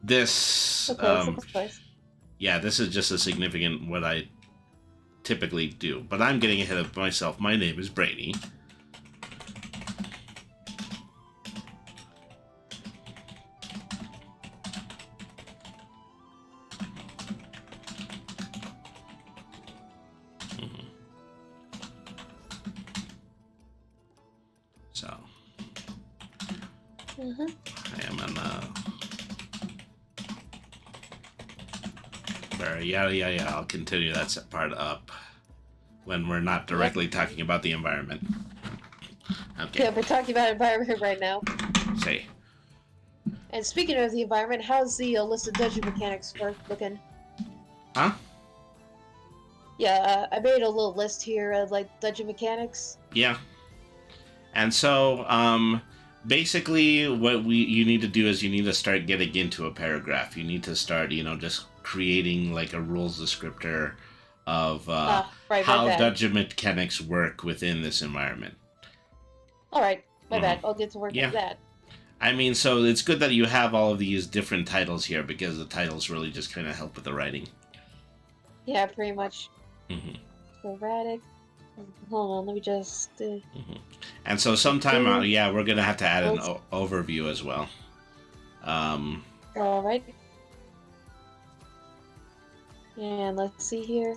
this yeah, this is just a significant what I typically do. But I'm getting ahead of myself. My name is Brainy. So I am in yeah, I'll continue that part up when we're not directly talking about the environment. Okay. Yeah, we're talking about environment right now. Say. And speaking of the environment, how's the list of dungeon mechanics looking? Huh? Yeah, I made a little list here of like dungeon mechanics. Yeah. And so, basically, what you need to do is you need to start getting into a paragraph. You need to start, just creating like a rules descriptor of how dungeon mechanics work within this environment. All right, my bad. I'll get to work on that. I mean, so it's good that you have all of these different titles here because the titles really just kind of help with the writing. Yeah, pretty much. Sporadic. Hold on, let me just... And so sometime, we're going to have to add an overview as well. All right. And let's see here.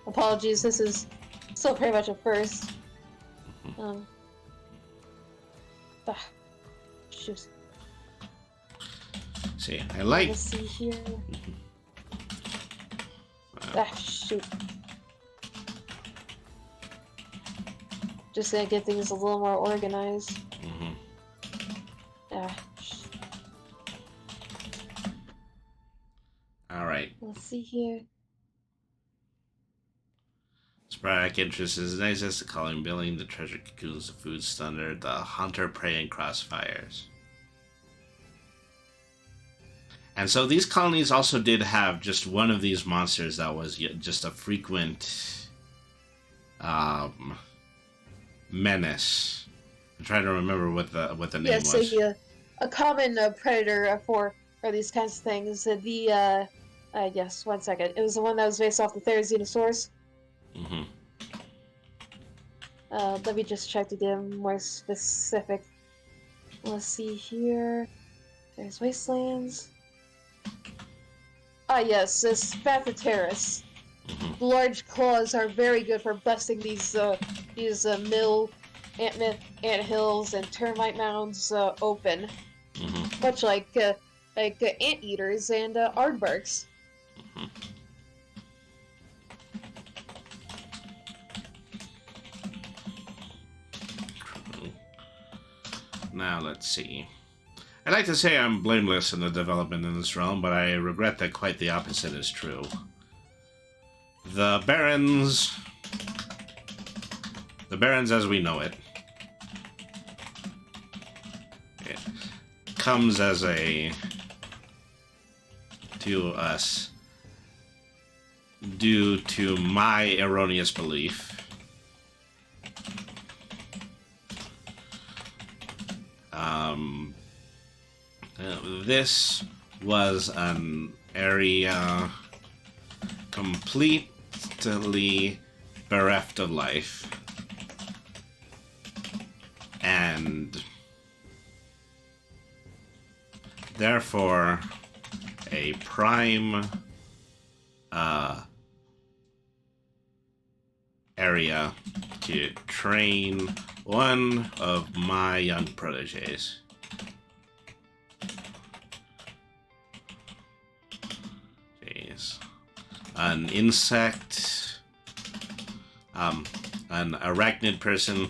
Apologies, this is still pretty much a first. Shoot. See, I like... Let's see here. Shoot. Just gonna get things a little more organized. Alright. Let's see here. Sporadic interest is nice as the calling billing, the treasure cocoons, the food standard, the hunter, prey, and crossfires. And so these colonies also did have just one of these monsters that was just a frequent menace. I'm trying to remember what the name was. Yes, a common predator for these kinds of things. Yes, 1 second. It was the one that was based off the Therizinosaurus. Let me just check to get more specific. Let's see here. There's Wastelands. Yes, this Spathoterus. The large claws are very good for busting these mill, ant hills, and termite mounds open. Much like anteaters and aardvarks. Now let's see. I'd like to say I'm blameless in the development in this realm, but I regret that quite the opposite is true. The Barrons as we know it comes as to us due to my erroneous belief this was an area completely bereft of life and therefore a prime area to train one of my young proteges. An insect, an arachnid person,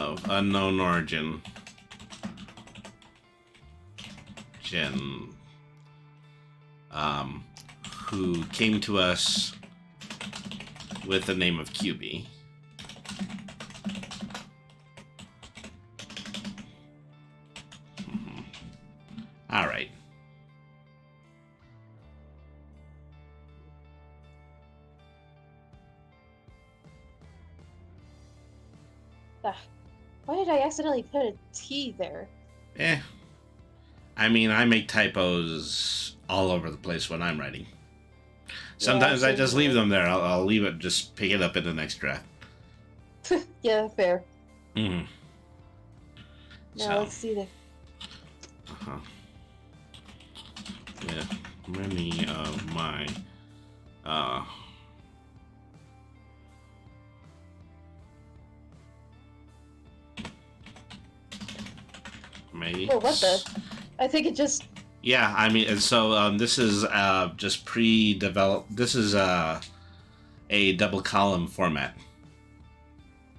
of unknown origin. Who came to us with the name of QB. All right. Why did I accidentally put a T there? I mean, I make typos all over the place when I'm writing. Sometimes I just leave them there. I'll leave it, just pick it up in the next draft. Yeah, fair. Mm-hmm. Now let's see the. Yeah, many of my mates. Oh, what the? I think it just. Yeah, I mean, and so this is just pre-developed. This is a double column format.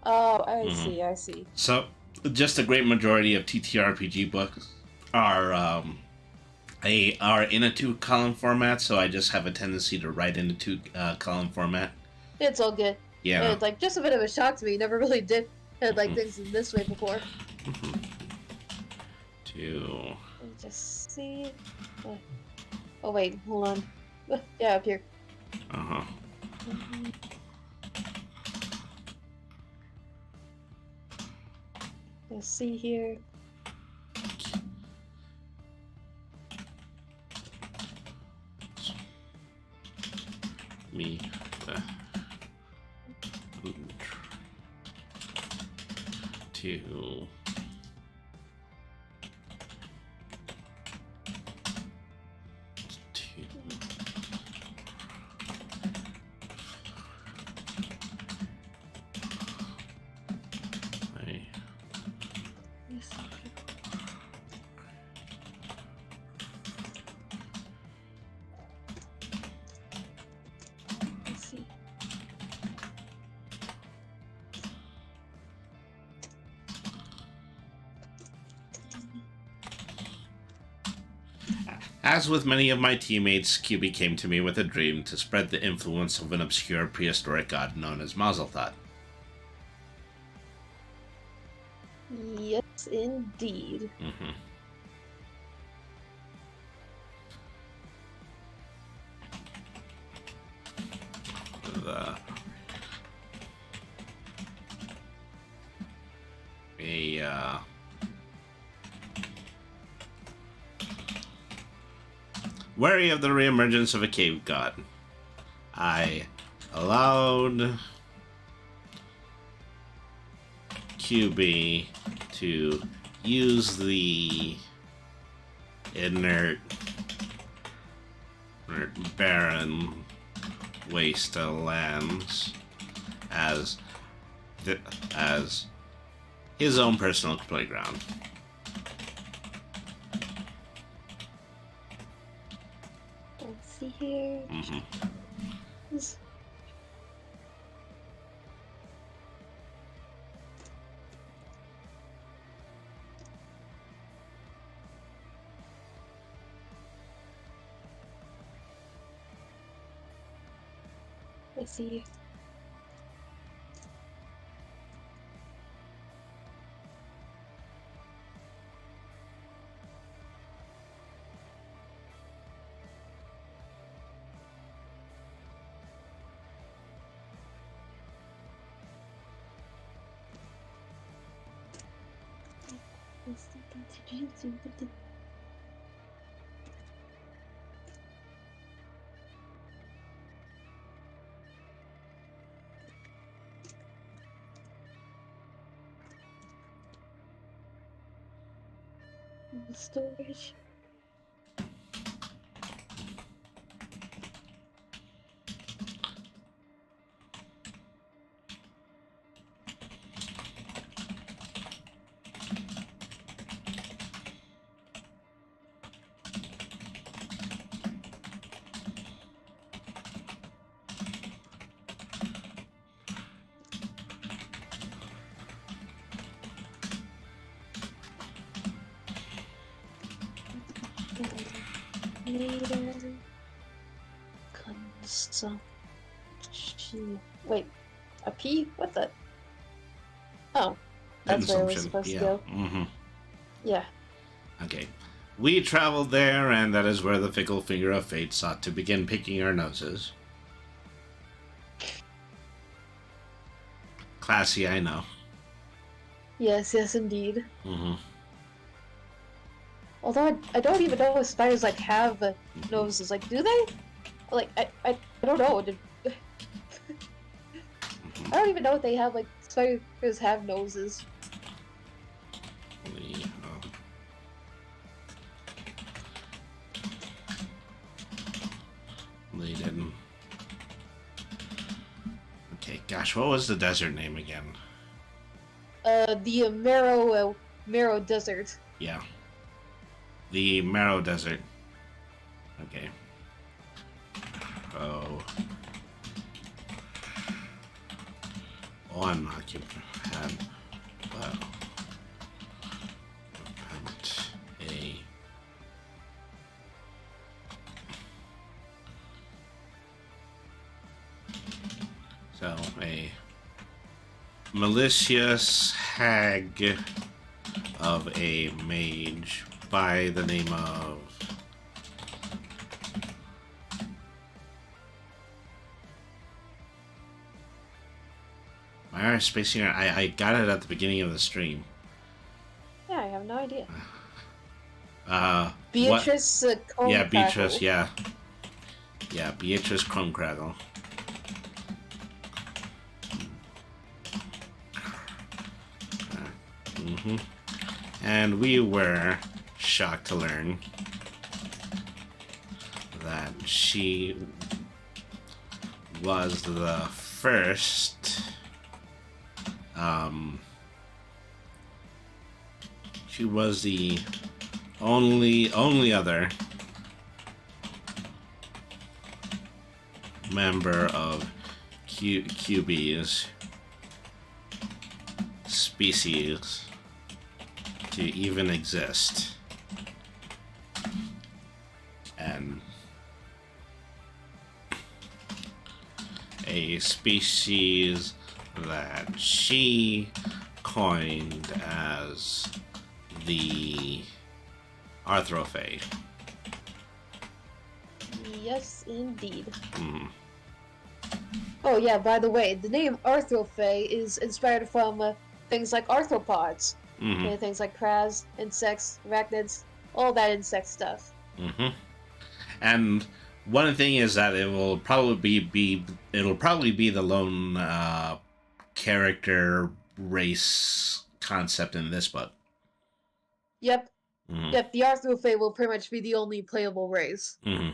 Oh, I see. So, just a great majority of TTRPG books are in a 2-column format. So I just have a tendency to write in a 2-column format. It's all good. Yeah. It's like just a bit of a shock to me. Never really did had like things in this way before. Two. Let me just see. Oh wait, hold on. Yeah, up here. Let's see here. Me. Two. As with many of my teammates, QB came to me with a dream to spread the influence of an obscure prehistoric god known as Mazelthat. Yes, indeed. Wary of the reemergence of a cave god, I allowed QB to use the inert barren wastelands as his own personal playground. Let's see here. Let's see. Storage. Later. Consumption. Wait, a P? What the? Oh, that's where it was Consumption. supposed to Yeah. go. Mm-hmm. Yeah. Okay. We traveled there, and that is where the fickle finger of fate sought to begin picking our noses. Classy, I know. Yes, yes, indeed. Mm-hmm. Although I don't even know if spiders like have noses. Like, do they? Like, I don't know. I don't even know if they have like spiders have noses. They didn't. Okay, gosh, what was the desert name again? The Marrow Desert. Yeah. The Marrow Desert. Okay. Oh. Unoccupied. Well. A. So, a malicious hag of a mage by the name of my space here. I got it at the beginning of the stream. Yeah, I have no idea. Beatrice. Yeah, Beatrice. Yeah. Yeah, Beatrice Crumbcrackle. Mm-hmm. And we were shocked to learn that she was the first. She was the only other member of QB's species to even exist. And a species that she coined as the Arthrophage. Yes, indeed. Mm. Oh yeah, by the way, the name Arthrophage is inspired from things like arthropods. Mm-hmm. And things like crabs, insects, arachnids, all that insect stuff. Mm-hmm. And one thing is that it will probably be the lone character race concept in this book. Yep. Mm-hmm. Yep, the Arthrophage will pretty much be the only playable race. Mm-hmm.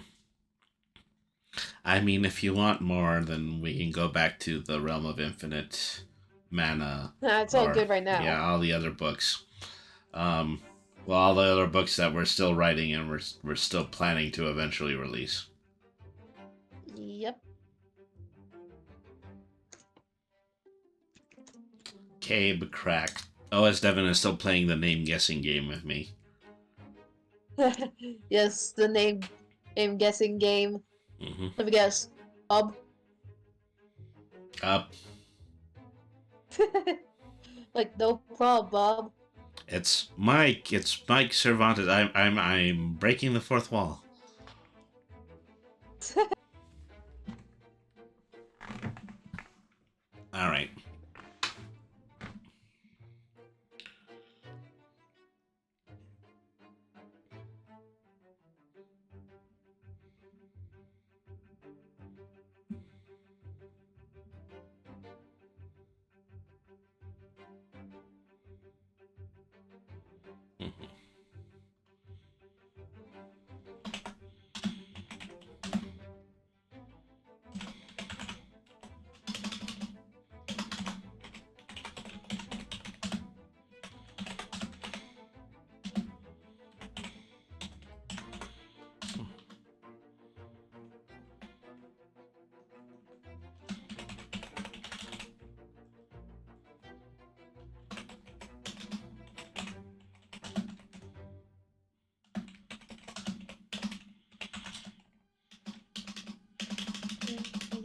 I mean, if you want more, then we can go back to the Realm of Infinite Mana. Nah, it's all good right now. Yeah, all the other books. All the other books that we're still writing and we're still planning to eventually release. Yep. Cabe Crack. OS Devin is still playing the name guessing game with me. Yes, the name guessing game. Mm-hmm. Let me guess. Up. Like, no problem, Bob. It's Mike. It's Mike Cervantes. I'm breaking the fourth wall. All right.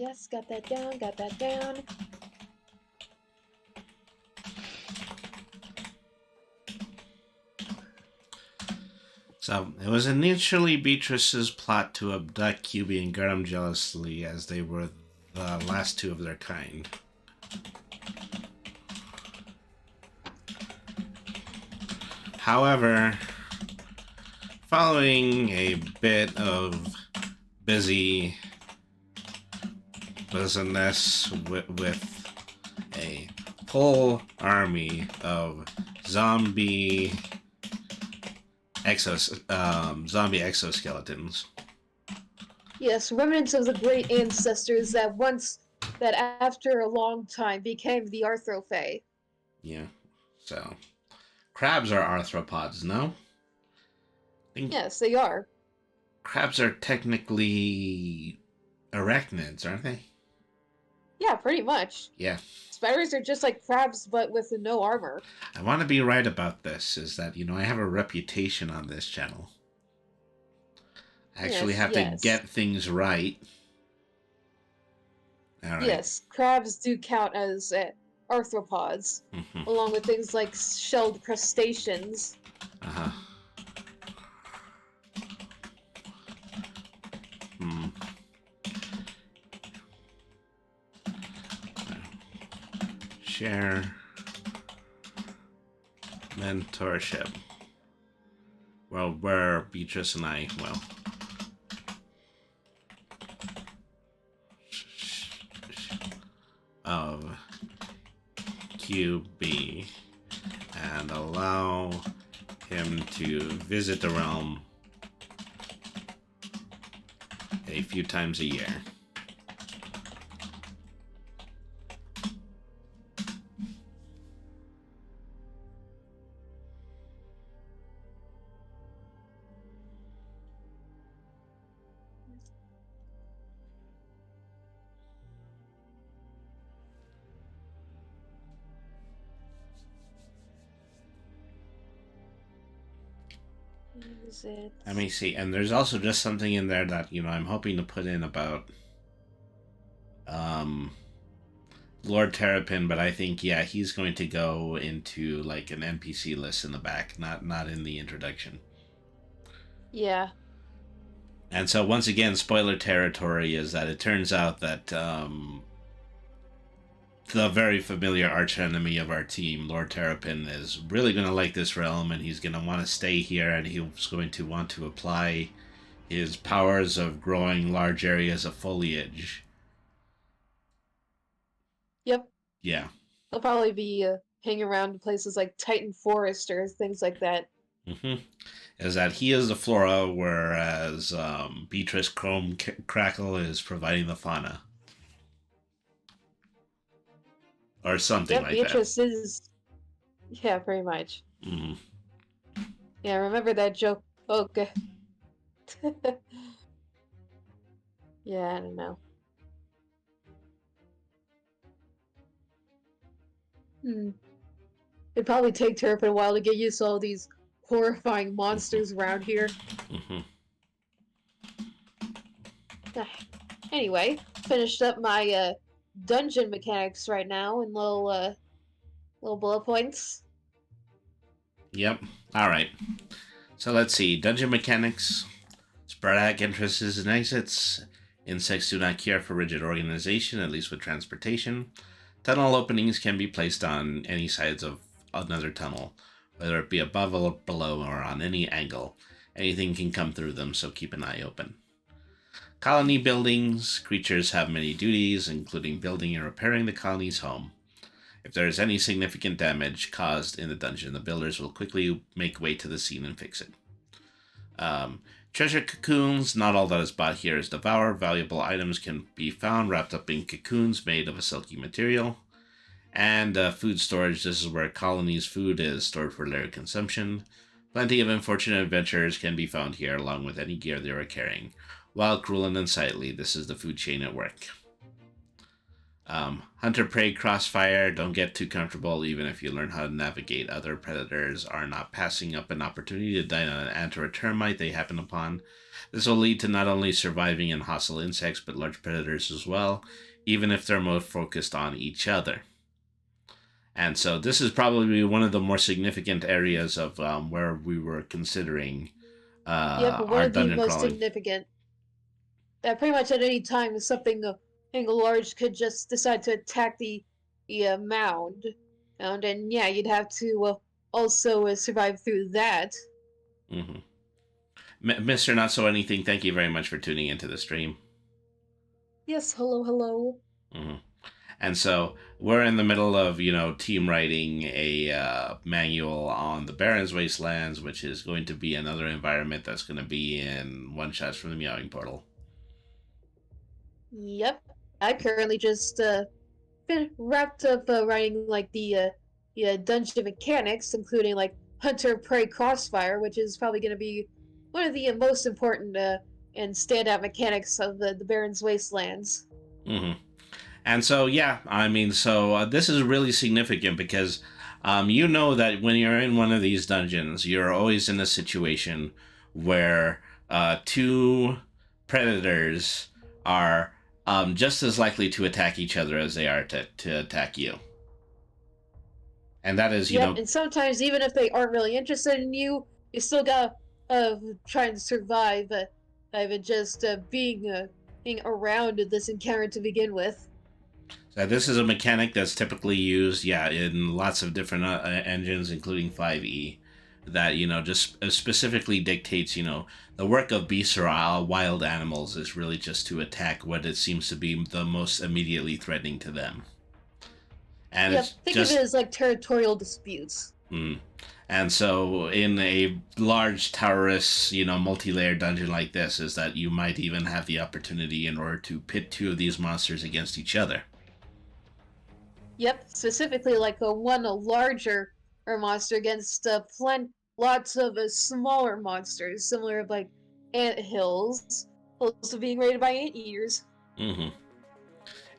Yes, got that down, got that down. So, it was initially Beatrice's plot to abduct QB and guard him jealously, as they were the last two of their kind. However, following a bit of busy business with a whole army of zombie exoskeletons. Yes, remnants of the great ancestors that after a long time, became the Arthrophage. Yeah, so crabs are arthropods, no? Yes, they are. Crabs are technically arachnids, aren't they? Yeah, pretty much. Yeah. Spiders are just like crabs, but with no armor. I want to be right about this, is that, I have a reputation on this channel. I actually have to get things right. All right. Yes, crabs do count as arthropods, along with things like shelled crustaceans. Uh-huh. Share mentorship. Well, where Beatrice and I, of QB, and allow him to visit the realm a few times a year. Let me see. And there's also just something in there that, I'm hoping to put in about Lord Terrapin, but I think, he's going to go into like an NPC list in the back, not in the introduction. Yeah. And so once again, spoiler territory is that it turns out that the very familiar archenemy of our team, Lord Terrapin, is really going to like this realm, and he's going to want to stay here, and he's going to want to apply his powers of growing large areas of foliage. Yep. Yeah. He'll probably be hanging around places like Titan Forest or things like that. Is that he is the flora, whereas Beatrice Chrome Crackle is providing the fauna. Or something like Beatrice that. is... Yeah, pretty much. Mm. Yeah, remember that joke? Okay. Yeah, I don't know. It'd probably take Terrapin a while to get used to all these horrifying monsters around here. Anyway, finished up my dungeon mechanics right now in little bullet points. Yep. All right. So let's see. Dungeon mechanics. Sporadic entrances and exits. Insects do not care for rigid organization, at least with transportation. Tunnel openings can be placed on any sides of another tunnel, whether it be above or below or on any angle. Anything can come through them, so keep an eye open. Colony buildings. Creatures have many duties, including building and repairing the colony's home. If there is any significant damage caused in the dungeon, the builders will quickly make way to the scene and fix it. Treasure cocoons. Not all that is bought here is devoured. Valuable items can be found wrapped up in cocoons made of a silky material. And food storage. This is where colony's food is stored for later consumption. Plenty of unfortunate adventurers can be found here, along with any gear they are carrying. While cruel and unsightly, this is the food chain at work. Hunter prey crossfire. Don't get too comfortable. Even if you learn how to navigate, other predators are not passing up an opportunity to dine on an ant or a termite they happen upon. This will lead to not only surviving in hostile insects, but large predators as well, even if they're more focused on each other. And so this is probably one of the more significant areas of where we were considering But one our of the dungeon most crawling. significant. Yeah, pretty much at any time, something large could just decide to attack the mound, and yeah, you'd have to also survive through that. Mm-hmm. Mr. Not So Anything, thank you very much for tuning into the stream. Yes, hello, hello. Mm-hmm. And so we're in the middle of, team writing a manual on the Barrons Wastelands, which is going to be another environment that's going to be in one shots from the Meowing Portal. Yep, I currently just been wrapped up writing like the dungeon mechanics, including like Hunter Prey Crossfire, which is probably going to be one of the most important and standout mechanics of the Barrens Wastelands. Mm-hmm. And so, this is really significant because that when you're in one of these dungeons, you're always in a situation where two predators are just as likely to attack each other as they are to attack you. And that is, and sometimes even if they aren't really interested in you, you still gotta try and survive even just being around this encounter to begin with. So this is a mechanic that's typically used, in lots of different engines, including 5e, that, just specifically dictates, the work of beasts or wild animals is really just to attack what it seems to be the most immediately threatening to them. And think of it as like territorial disputes. And so in a large towerist, multi-layered dungeon like this, is that you might even have the opportunity in order to pit two of these monsters against each other. Yep, specifically like a larger monster against lots of smaller monsters, similar like ant hills, also being raided by anteaters. Mm-hmm.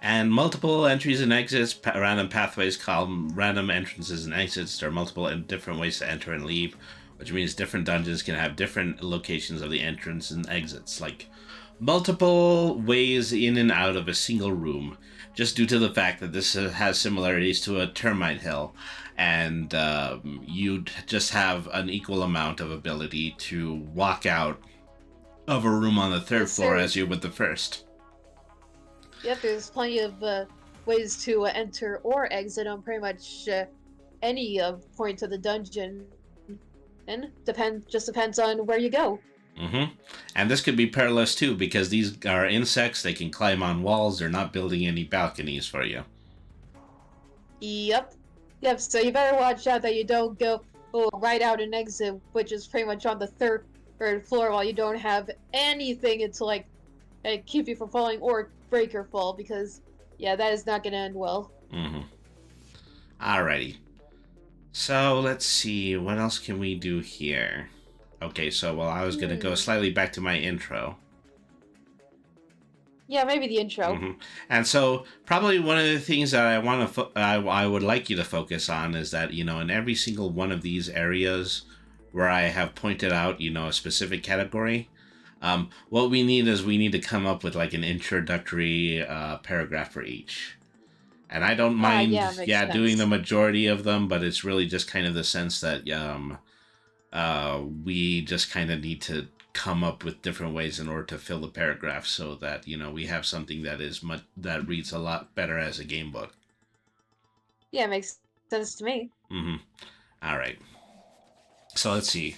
And multiple entries and exits, random pathways call random entrances and exits. There are multiple and different ways to enter and leave, which means different dungeons can have different locations of the entrance and exits, like multiple ways in and out of a single room, just due to the fact that this has similarities to a termite hill, and you just have an equal amount of ability to walk out of a room on the third floor as you would the first. Yep, there's plenty of ways to enter or exit on pretty much any point of the dungeon, and depends on where you go. Mm-hmm. And this could be perilous too, because these are insects. They can climb on walls. They're not building any balconies for you. Yep. So you better watch out that you don't go right out and exit, which is pretty much on the third floor, while you don't have anything to like keep you from falling or break or fall, because that is not going to end well. Mm-hmm. Alrighty. So let's see, what else can we do here? Okay, so I was going to go slightly back to my intro. Yeah, maybe the intro. Mm-hmm. And so probably one of the things that I would like you to focus on is that, in every single one of these areas where I have pointed out, a specific category, what we need to come up with like an introductory paragraph for each. And I don't mind doing the majority of them, but it's really just kind of the sense that we just kind of need to come up with different ways in order to fill the paragraph, so that we have something that reads a lot better as a game book. Yeah, it makes sense to me. Mm-hmm. All right. So let's see.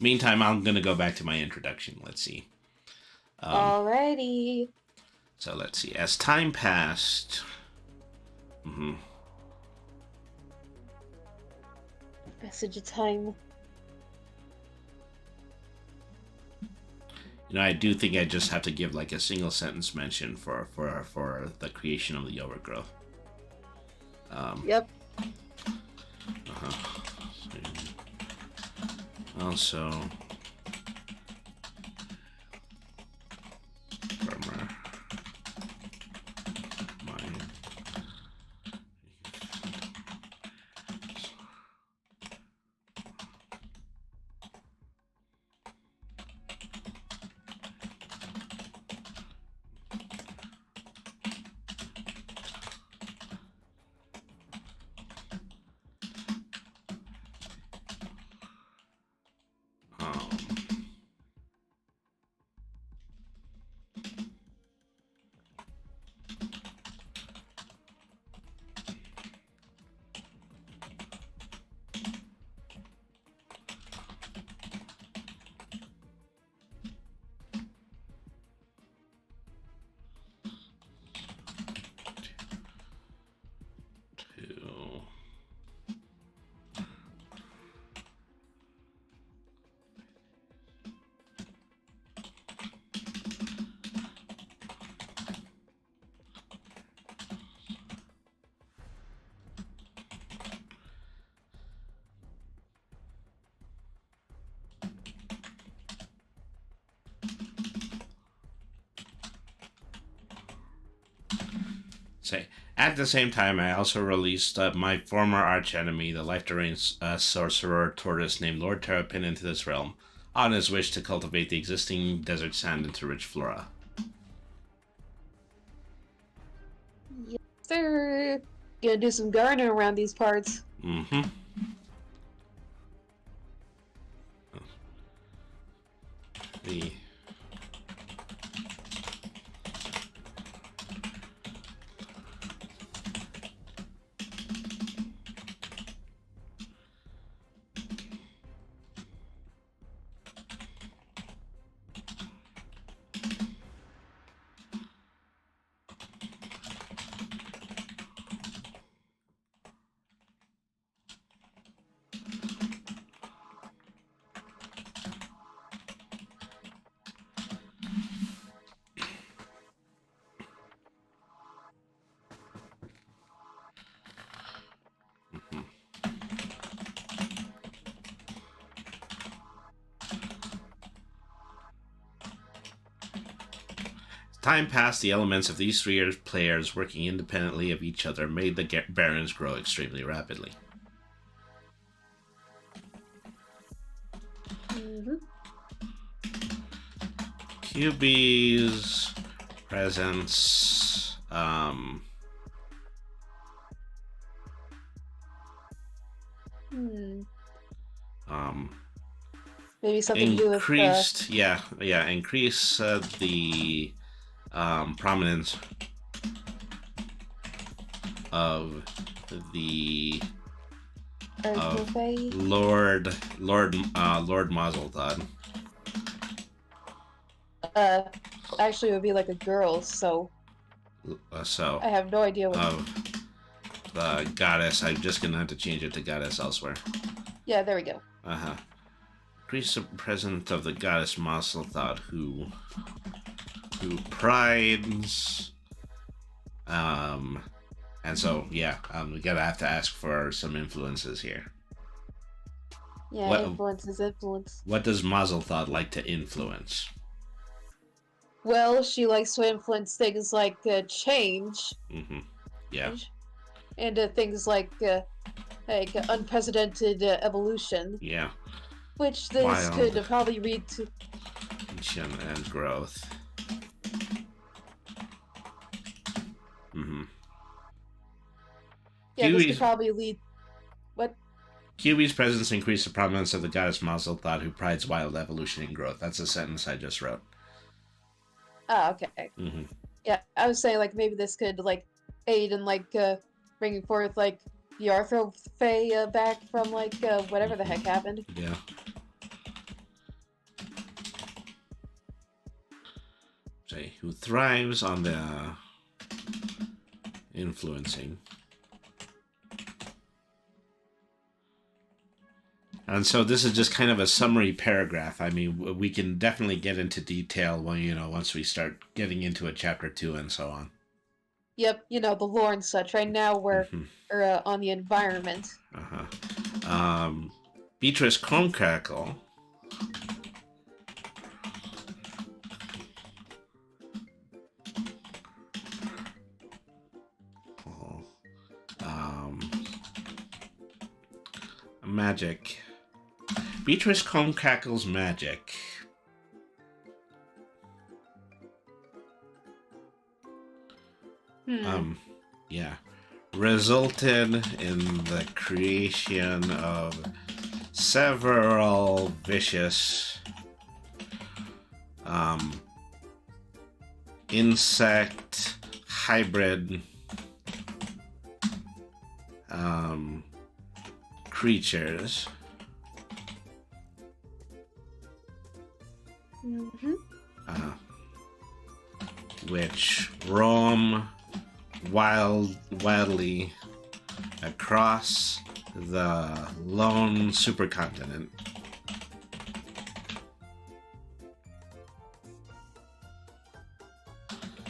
Meantime, I'm gonna go back to my introduction. Let's see. Alrighty. So let's see. As time passed. Mm-hmm. Passage of time. I do think I just have to give like a single sentence mention for the creation of the overgrowth. Yep. Also, from my Say, at the same time, I also released my former archenemy, the life-deranged sorcerer tortoise named Lord Terrapin, into this realm, on his wish to cultivate the existing desert sand into rich flora. Yes, sir. Gonna do some gardening around these parts. Mm-hmm. The time passed, the elements of these three players working independently of each other made the Barrons grow extremely rapidly. QB's presence Maybe something to do with increased increase the prominence of the Lord Mazeltod. Actually, it would be like a girl, so So I have no idea what. Of the goddess, I'm just gonna have to change it to goddess elsewhere. Yeah, there we go. Increase the presence of the goddess Mazeltod, who prides, and so yeah, we gotta have to ask for some influences here. Yeah, influence is influence. What does Mazeltod like to influence? Well, she likes to influence things like change. Mm-hmm. Yeah. And things like unprecedented evolution. Yeah. Which this could probably lead to. And growth. Mm-hmm. Yeah, this could probably lead. What? QB's presence increased the prominence of the goddess Mazeltod, who prides wild evolution and growth. That's a sentence I just wrote. Oh, okay. Mm-hmm. Yeah, I was saying, like, maybe this could, like, aid in, like, bringing forth, like, the Arthrophae back from, like, whatever the heck happened. Yeah. Say, who thrives on the influencing. And so this is just kind of a summary paragraph. I mean, we can definitely get into detail when, once we start getting into a chapter 2 and so on. Yep, the lore and such. Right now we're on the environment. Beatrice Cronecrackle. Magic. Beatrice Cronecrackle's magic. Resulted in the creation of several vicious insect hybrid creatures. Which roam wildly across the lone supercontinent.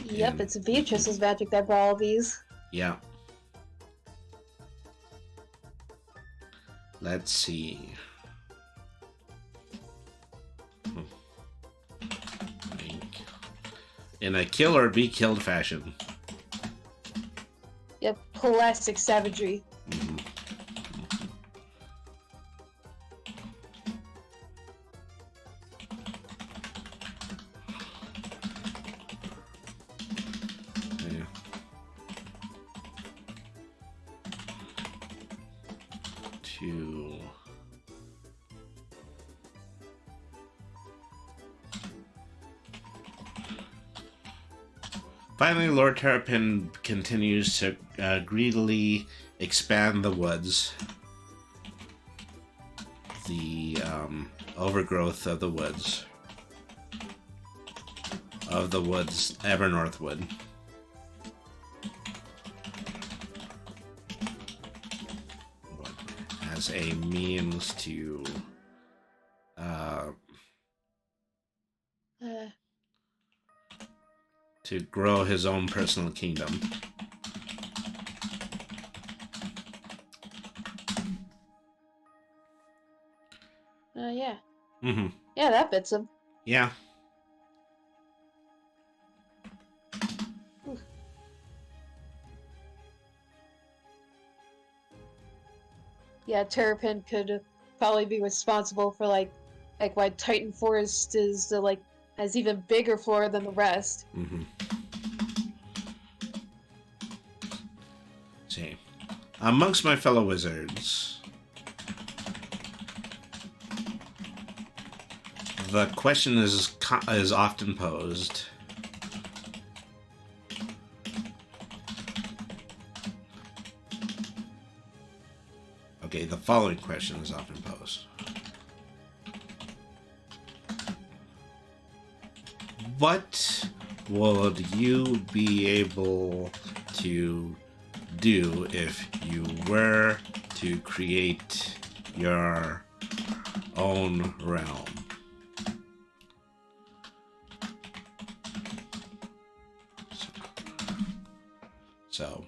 Yep, it's Beatrice's magic that brought all these. Yeah. Let's see. In a kill or be killed fashion. Yep, classic savagery. Mhm. Yeah. To finally, Lord Terrapin continues to greedily expand the woods, the overgrowth of the woods, Evernorthwood. As a means to Uh, grow his own personal kingdom. yeah. Mm-hmm. Yeah, that fits him. Yeah. Yeah, Terrapin could probably be responsible for like why Titan Forest is like has even bigger flora than the rest. Mm-hmm. See, amongst my fellow wizards, the question is often posed. Okay, the following question is often posed. What would you be able to do if you were to create your own realm? So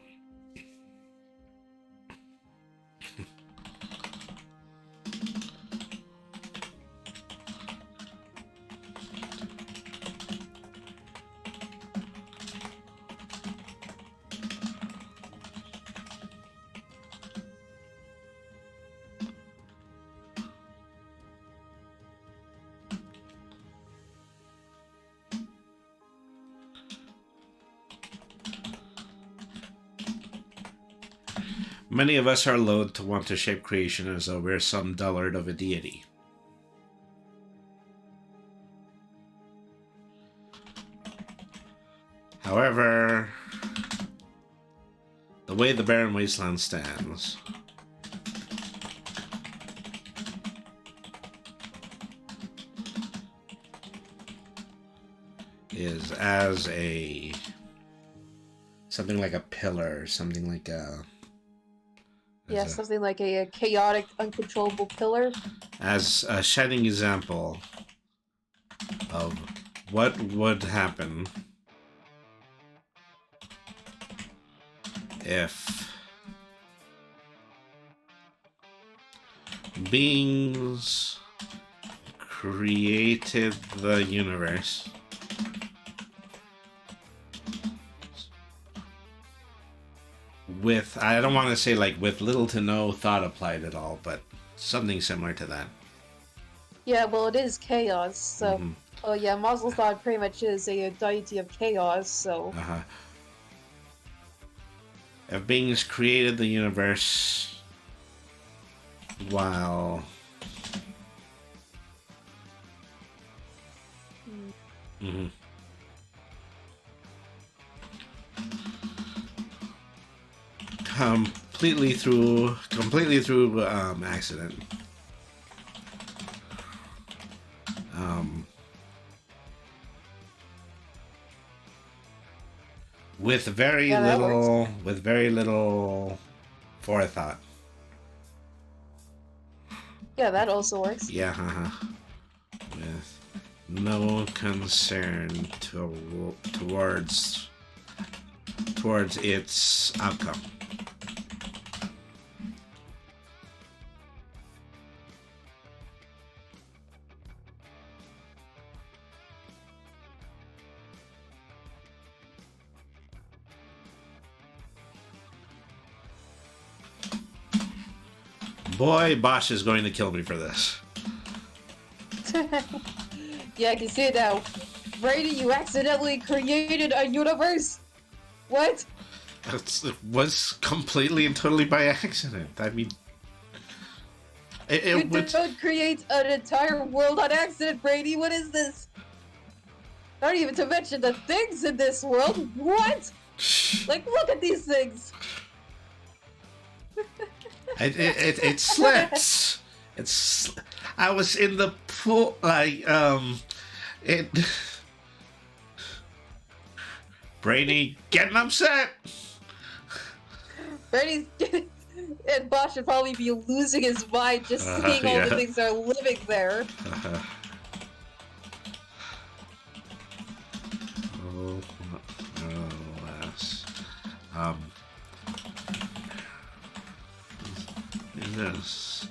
many of us are loath to want to shape creation as though we're some dullard of a deity. However, the way the barren wasteland stands, is as a something like a pillar, something like a Yeah, something like a chaotic, uncontrollable pillar. as a shining example of what would happen if beings created the universe with, I don't want to say like with little to no thought applied at all, but something similar to that. Yeah, well, it is chaos, so. Mhm. Oh yeah, Mazelstad pretty much is a deity of chaos, so. Uh-huh. If beings created the universe while mm-hmm. completely through accident. With very Yeah, that works. with very little forethought. Yeah, that also works. Yeah, with no concern towards its outcome. boy, Bosch is going to kill me for this. Yeah, I can see it now. Brady, you accidentally created a universe? What? It was completely and totally by accident. I mean, You don't create an entire world on accident, Brady. What is this? Not even to mention the things in this world. What? Like, look at these things. It slips. I was in the pool, Brady getting upset. Brady's getting... And Bosch should probably be losing his mind just seeing all the things that are living there. Alas. This.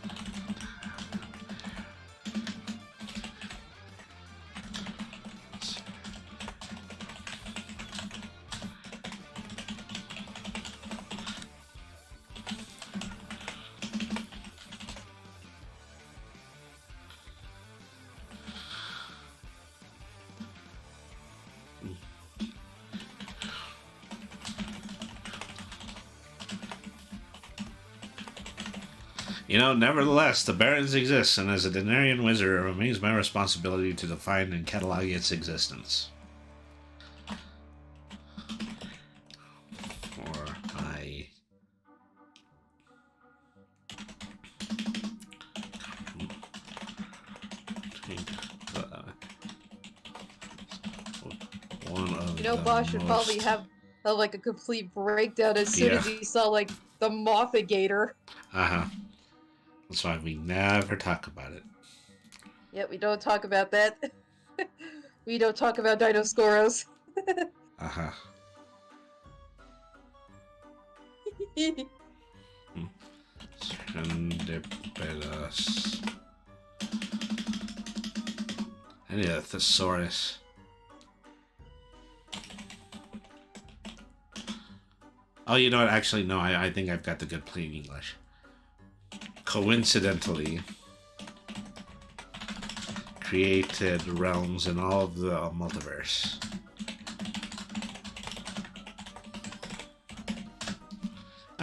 Nevertheless, the Barrons exist, and as a Denarian wizard, it remains my responsibility to define and catalog its existence. Or I... one of Bosch would probably have like a complete breakdown as soon as he saw like the Mothigator. Uh-huh. That's why we never talk about it. Yeah, we don't talk about that. We don't talk about Dinoscoros. Uh-huh. Serendipitous. I need a thesaurus. Oh, you know what? Actually, no. I think I've got the good plain English. Coincidentally, created realms in all of the multiverse.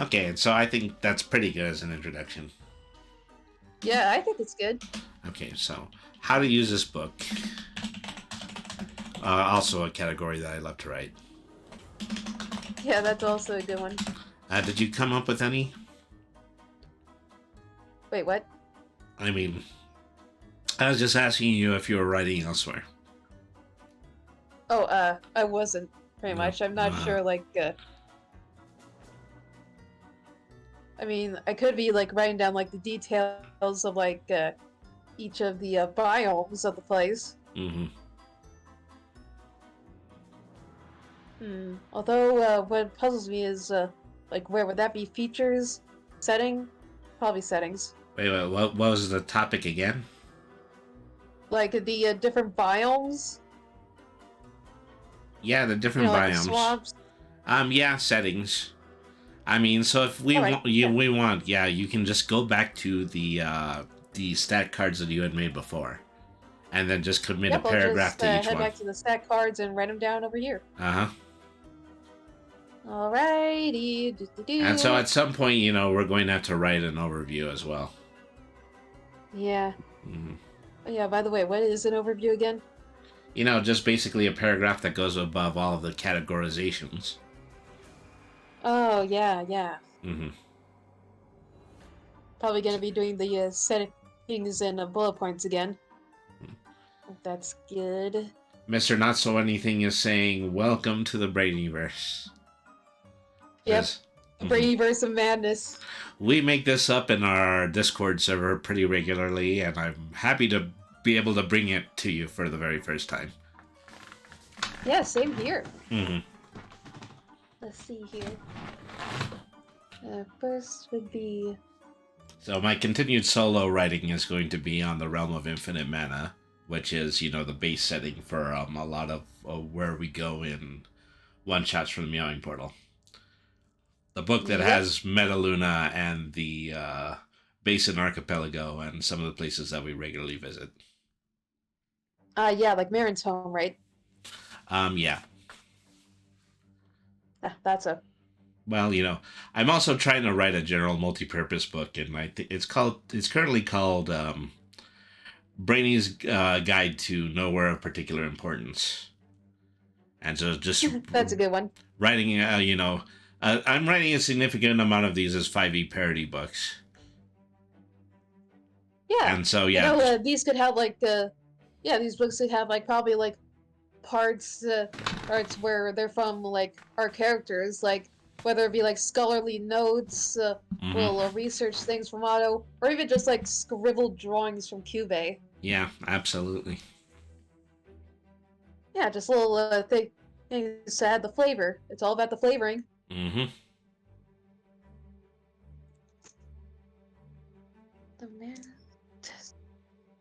Okay, and so I think that's pretty good as an introduction. Yeah, I think it's good. Okay, so how to use this book. Also a category that I love to write. Yeah, that's also a good one. Did you come up with any? Wait, what? I mean, I was just asking you if you were writing elsewhere. Oh, I wasn't, pretty much. I'm not sure, like, I mean, I could be, like, writing down, like, the details of, like, each of the biomes of the place. Mm-hmm. Although, what puzzles me is, like, where would that be? Features? Setting? Probably settings. Wait, what was the topic again? Like, the different biomes? Yeah, the different like biomes. The swamps? Yeah, settings. I mean, so if we want, you can just go back to the stat cards that you had made before, and then just commit a paragraph to each head one. back to the stat cards and write them down over here. Uh-huh. Alrighty. And so at some point, we're going to have to write an overview as well. Yeah. Mm-hmm. Oh, yeah, by the way, what is an overview again? Just basically a paragraph that goes above all of the categorizations. Oh, yeah. Mm-hmm. Probably going to be doing the settings and bullet points again. That's good. Mr. Not So Anything is saying, welcome to the Bradyverse. Yep. Mm-hmm. Bradyverse of Madness. We make this up in our Discord server pretty regularly, and I'm happy to be able to bring it to you for the very first time. Yeah, same here. Mm-hmm. Let's see here. First would be... So my continued solo writing is going to be on the Realm of Infinite Mana, which is, the base setting for a lot of where we go in one-shots from the Meowing Portal. The book that has Metaluna and the Basin Archipelago and some of the places that we regularly visit. Yeah, like Marin's home, right? Yeah. That's a Well, I'm also trying to write a general multi-purpose book, and it's currently called Brainy's Guide to Nowhere of Particular Importance. And so just that's a good one. writing, I'm writing a significant amount of these as 5e parody books. Yeah. And so, yeah. These could have like these books could have like probably like parts where they're from like our characters, like whether it be like scholarly notes, we'll research things from Otto, or even just like scribbled drawings from Cube. Yeah, absolutely. Yeah, just little things to add the flavor. It's all about the flavoring. Mm-hmm.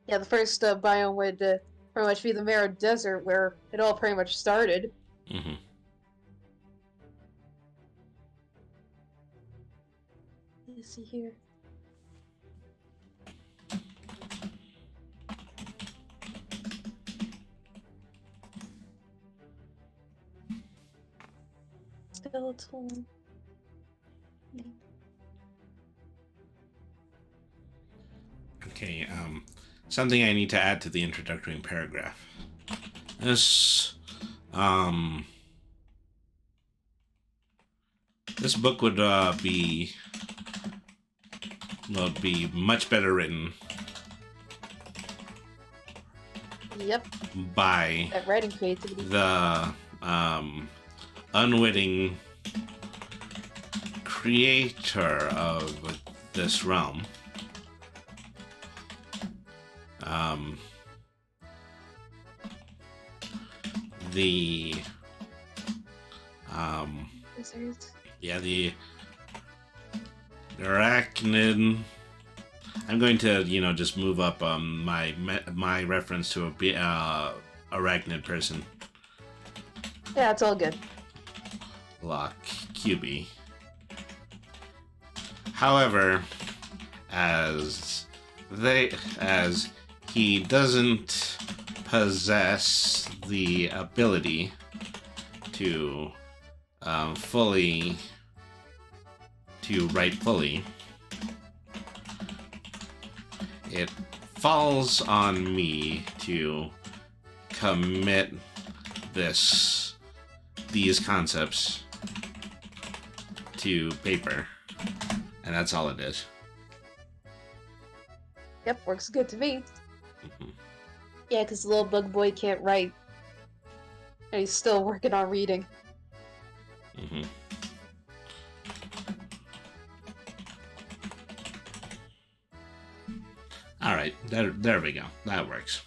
Yeah, the first biome would pretty much be the Marrow Desert, where it all pretty much started. Mm-hmm. Let me see here. Skeletal. Okay, something I need to add to the introductory paragraph. This book would be much better written. Yep. By that writing creativity. The unwitting creator of this realm. The arachnid. I'm going to, just move up my reference to a arachnid person. Yeah, it's all good. Lock QB. However, as he doesn't possess the ability to write fully, it falls on me to commit these concepts to paper, and that's all it is. Yep, works good to me. Mm-hmm. Yeah, because the little bug boy can't write. And he's still working on reading. Mm-hmm. Alright, there we go. That works.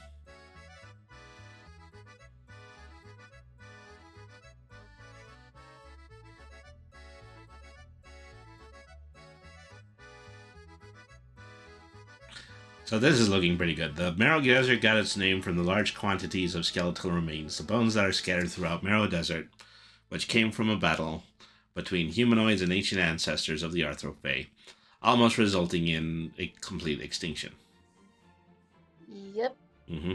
So this is looking pretty good. The Marrow Desert got its name from the large quantities of skeletal remains, the bones that are scattered throughout Marrow Desert, which came from a battle between humanoids and ancient ancestors of the Arthrophae, almost resulting in a complete extinction. Yep. Mm-hmm.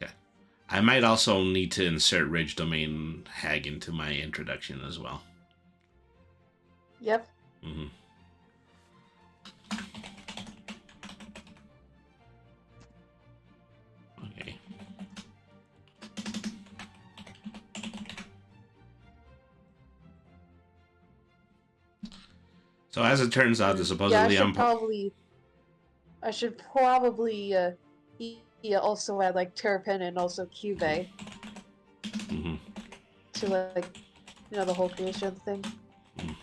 Yeah. I might also need to insert Ridge Domain Hag into my introduction as well. Yep. Mm-hmm. Okay. So as it turns out, the supposedly I should probably also add like Terrapin and also Cube mm-hmm. to like the whole creation of the thing. Mm.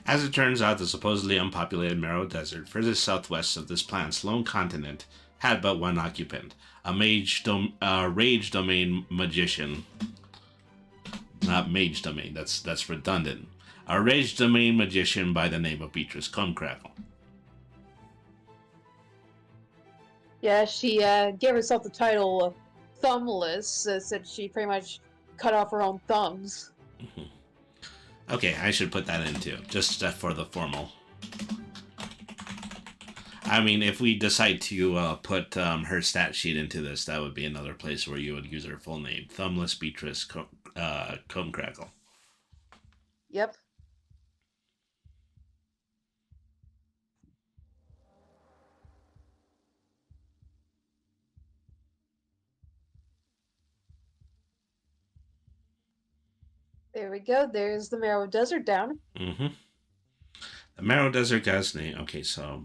As it turns out, the supposedly unpopulated Marrow Desert, furthest southwest of this planet's lone continent, had but one occupant, a rage domain magician. Not mage domain, that's redundant. A rage domain magician by the name of Beatrice Cumcrackle. Yeah, she gave herself the title Thumbless, since she pretty much cut off her own thumbs. Okay, I should put that in too, just for the formal. I mean, if we decide to put her stat sheet into this, that would be another place where you would use her full name. Thumbless Beatrice Comb Crackle. Yep. There we go. There's the Marrow Desert down. Mm-hmm. The Marrow Desert Ghazni. Okay, so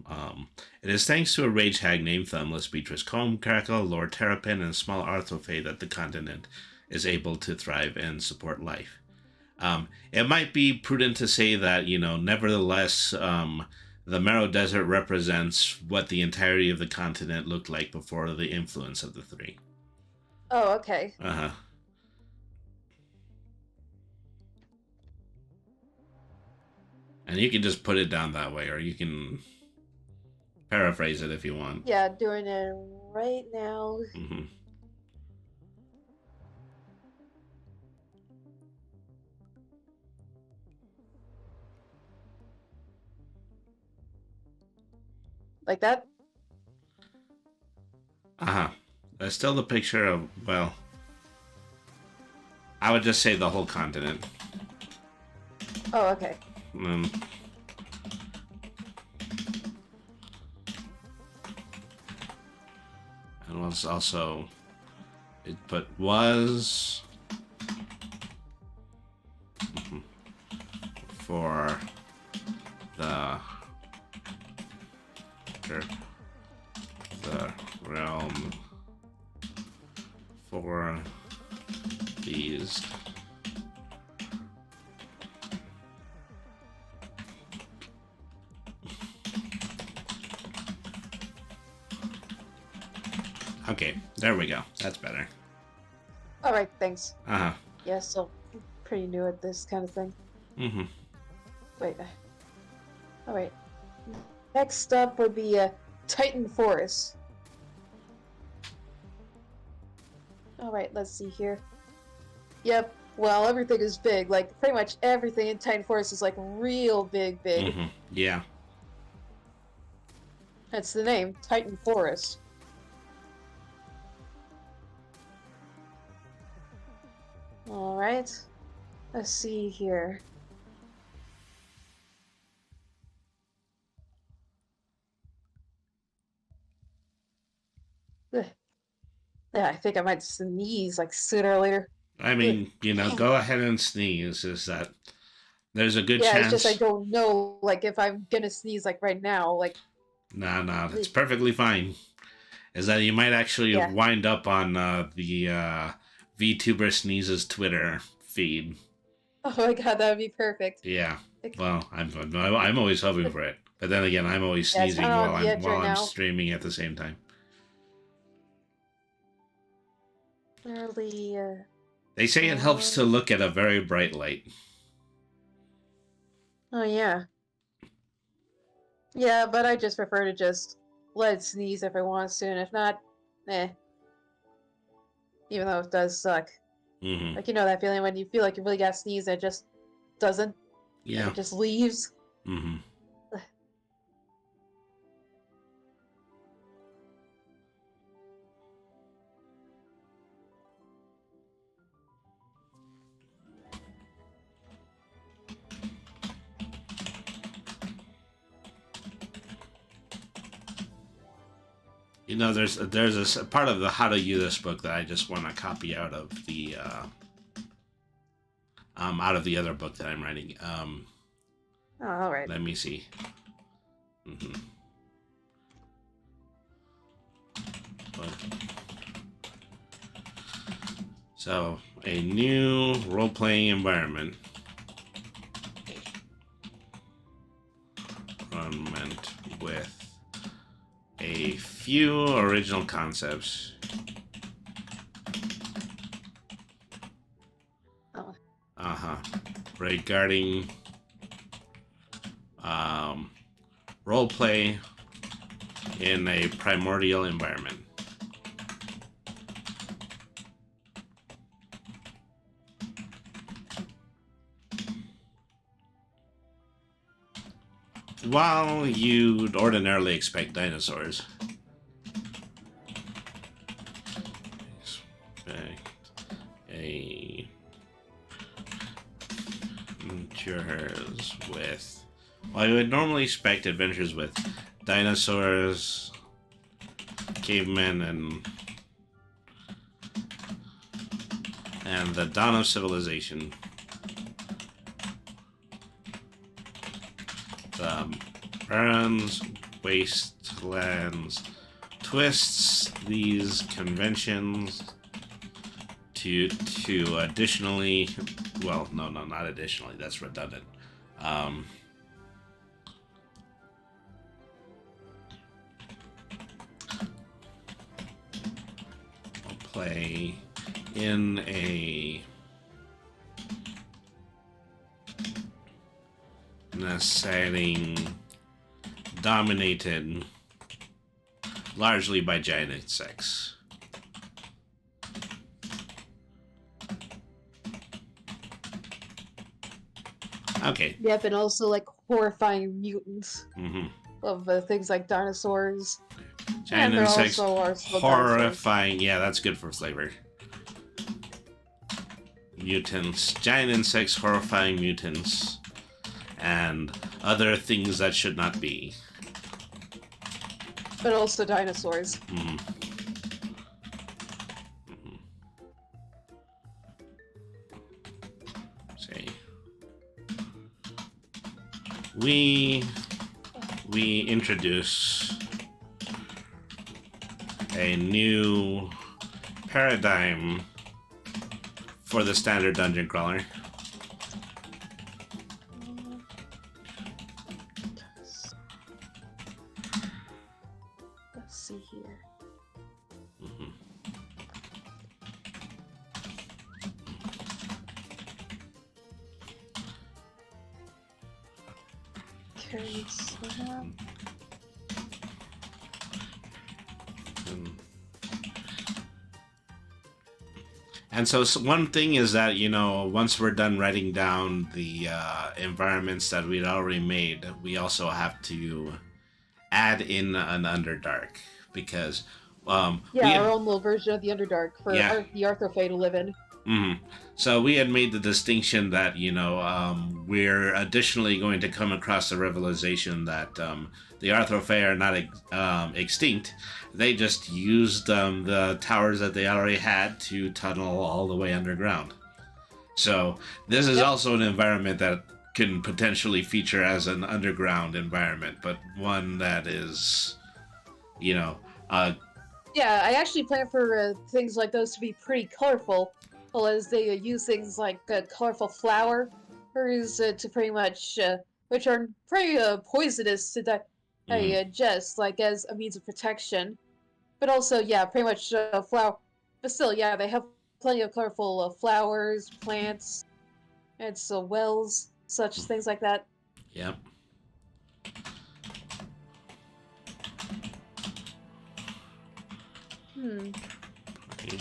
it is thanks to a rage hag named Thumbless Beatrice Comb Crackle, Lord Terrapin, and small Arthrophae that the continent is able to thrive and support life. It might be prudent to say that, nevertheless, the Marrow Desert represents what the entirety of the continent looked like before the influence of the three. Oh, okay. Uh-huh. And you can just put it down that way, or you can paraphrase it if you want. Yeah, doing it right now. Mm-hmm. Like that? Uh-huh. There's still the picture of, well, I would just say the whole continent. Oh, okay. And was also, was for the realm for these okay, there we go. That's better. Alright, thanks. Uh-huh. Yeah, still pretty new at this kind of thing. Mm-hmm. Wait. Alright. Next up would be Titan Forest. Alright, let's see here. Yep, well, everything is big. Like, pretty much everything in Titan Forest is, like, real big. Mm-hmm. Yeah. That's the name, Titan Forest. Alright. Let's see here. Ugh. Yeah, I think I might sneeze, like, sooner or later. I mean, go ahead and sneeze. Is that there's a good Yeah, chance. it's just I don't know, like, if I'm gonna sneeze, like, right now, like... No, that's perfectly fine. Is that you might actually wind up on the VTuber Sneezes Twitter feed. Oh my god, that would be perfect. Yeah. Well, I'm always hoping for it. But then again, I'm always sneezing while I'm streaming at the same time. Early, They say it helps to look at a very bright light. Oh, yeah. Yeah, but I just prefer to just let it sneeze if it wants to, and if not, even though it does suck. Mm-hmm. Like, that feeling when you feel like you really got to sneeze and it just doesn't. Yeah. It just leaves. Mm-hmm. There's a part of the How to Use This book that I just want to copy out of the other book that I'm writing. Oh, all right. Let me see. Mm-hmm. So, a new role-playing environment. With a few original concepts. Oh. Regarding role play in a primordial environment. While you'd ordinarily expect dinosaurs, adventures with... Well, you would normally expect adventures with dinosaurs, cavemen, and the dawn of civilization. The Barrons, Wastelands twists these conventions to additionally, well, no, not additionally, that's redundant. Play in a setting dominated largely by giant insects. Okay. Yep, and also like horrifying mutants of things like dinosaurs. Giant and insects, also are still horrifying. Dinosaurs. Yeah, that's good for flavor. Mutants, giant insects, horrifying mutants, and other things that should not be. But also dinosaurs. See, we introduce a new paradigm for the standard dungeon crawler. Let's see here. Carry some. And so one thing is that, you know, once we're done writing down the environments that we'd already made, we also have to add in an Underdark, because our own little version of the Underdark for the Arthrofae to live in. So we had made the distinction that, you know, we're additionally going to come across the realization that the Arthrofae are not extinct. They just used the towers that they already had to tunnel all the way underground. So this is also an environment that can potentially feature as an underground environment, but one that is, you know... yeah, I actually plan for things like those to be pretty colorful, well, as they use things like colorful flowers to pretty much, which are pretty poisonous to digest, like as a means of protection. But also, yeah, pretty much flower. But still, yeah, they have plenty of colorful flowers, plants, and so wells, such things like that. Yep. Okay.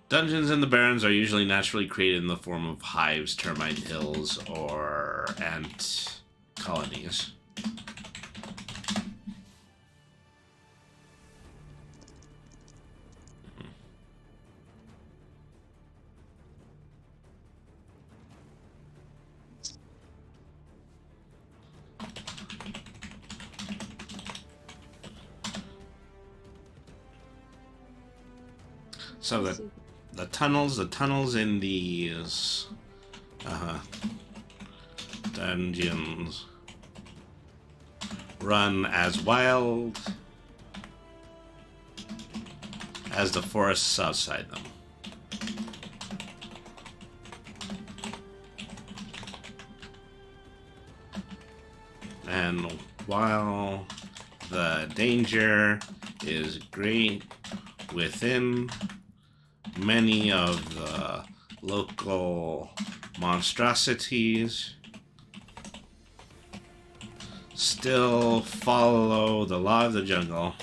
Dungeons in the Barrens are usually naturally created in the form of hives, termite hills, or ant colonies. So the tunnels in these dungeons run as wild as the forests outside them. And while the danger is great within, many of the local monstrosities, still follow the law of the jungle.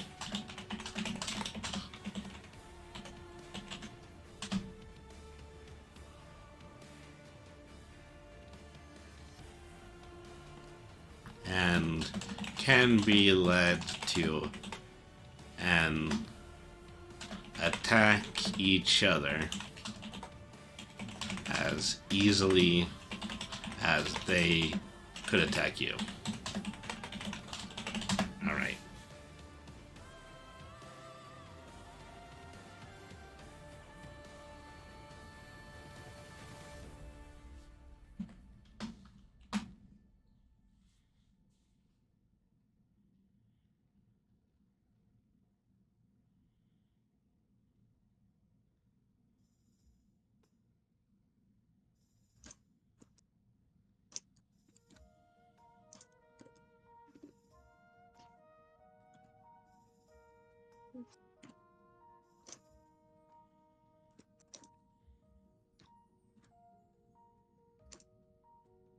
And can be led to and attack each other as easily as they could attack you. Alright.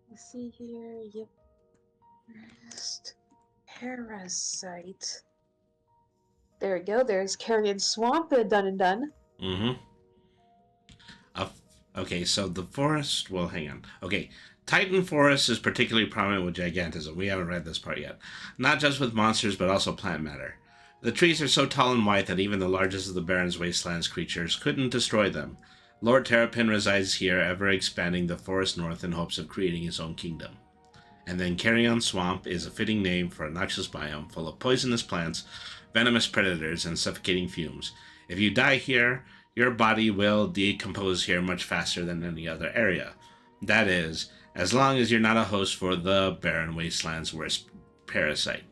Let's see here. Yep. Rest. Parasite. There we go. There's Carrion Swamp. Done and done. Mm-hmm. Okay, so the forest... Well, hang on. Okay, Titan Forest is particularly prominent with gigantism. We haven't read this part yet. Not just with monsters, but also plant matter. The trees are so tall and white that even the largest of the Barrons Wasteland's creatures couldn't destroy them. Lord Terrapin resides here, ever expanding the forest north in hopes of creating his own kingdom. And then Carrion Swamp is a fitting name for a noxious biome full of poisonous plants, venomous predators, and suffocating fumes. If you die here, your body will decompose here much faster than any other area. That is, as long as you're not a host for the Barren Wasteland's worst parasite.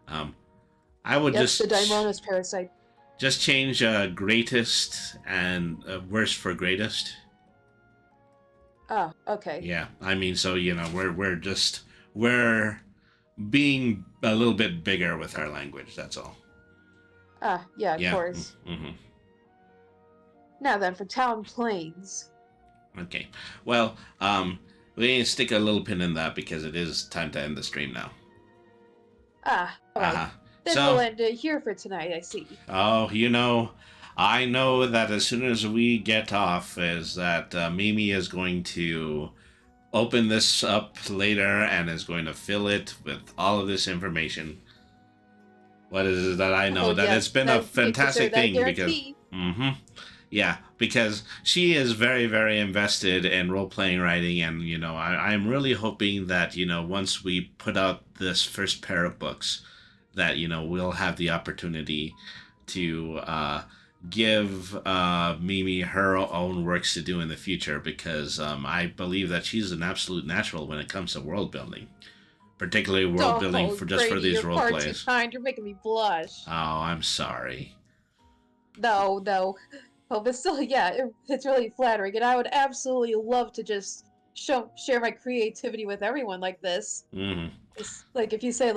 I would Yes, just... the Daimonos parasite. Just change greatest and worst for greatest. Oh, okay. Yeah, I mean, so, we're being a little bit bigger with our language, that's all. Yeah, of course. Mm-hmm. Now then, for Town Plains. Okay. Well, we need to stick a little pin in that because it is time to end the stream now. Alright. Uh-huh. Then So- we'll end here for tonight, I see. Oh, I know that as soon as we get off is that Mimi is going to open this up later and is going to fill it with all of this information. What is it that I know? Oh, that yes, it's been that- a fantastic that thing because... guarantee. Mm-hmm. Yeah, because she is very, very invested in role-playing writing, and, I'm really hoping that, once we put out this first pair of books, that, we'll have the opportunity to give Mimi her own works to do in the future, because I believe that she's an absolute natural when it comes to world building. Particularly world building for Brady, these you're role far plays. too kind. You're making me blush. Oh, I'm sorry. No. Oh, but still, yeah, it's really flattering, and I would absolutely love to just share my creativity with everyone like this. Mm-hmm. It's like if you say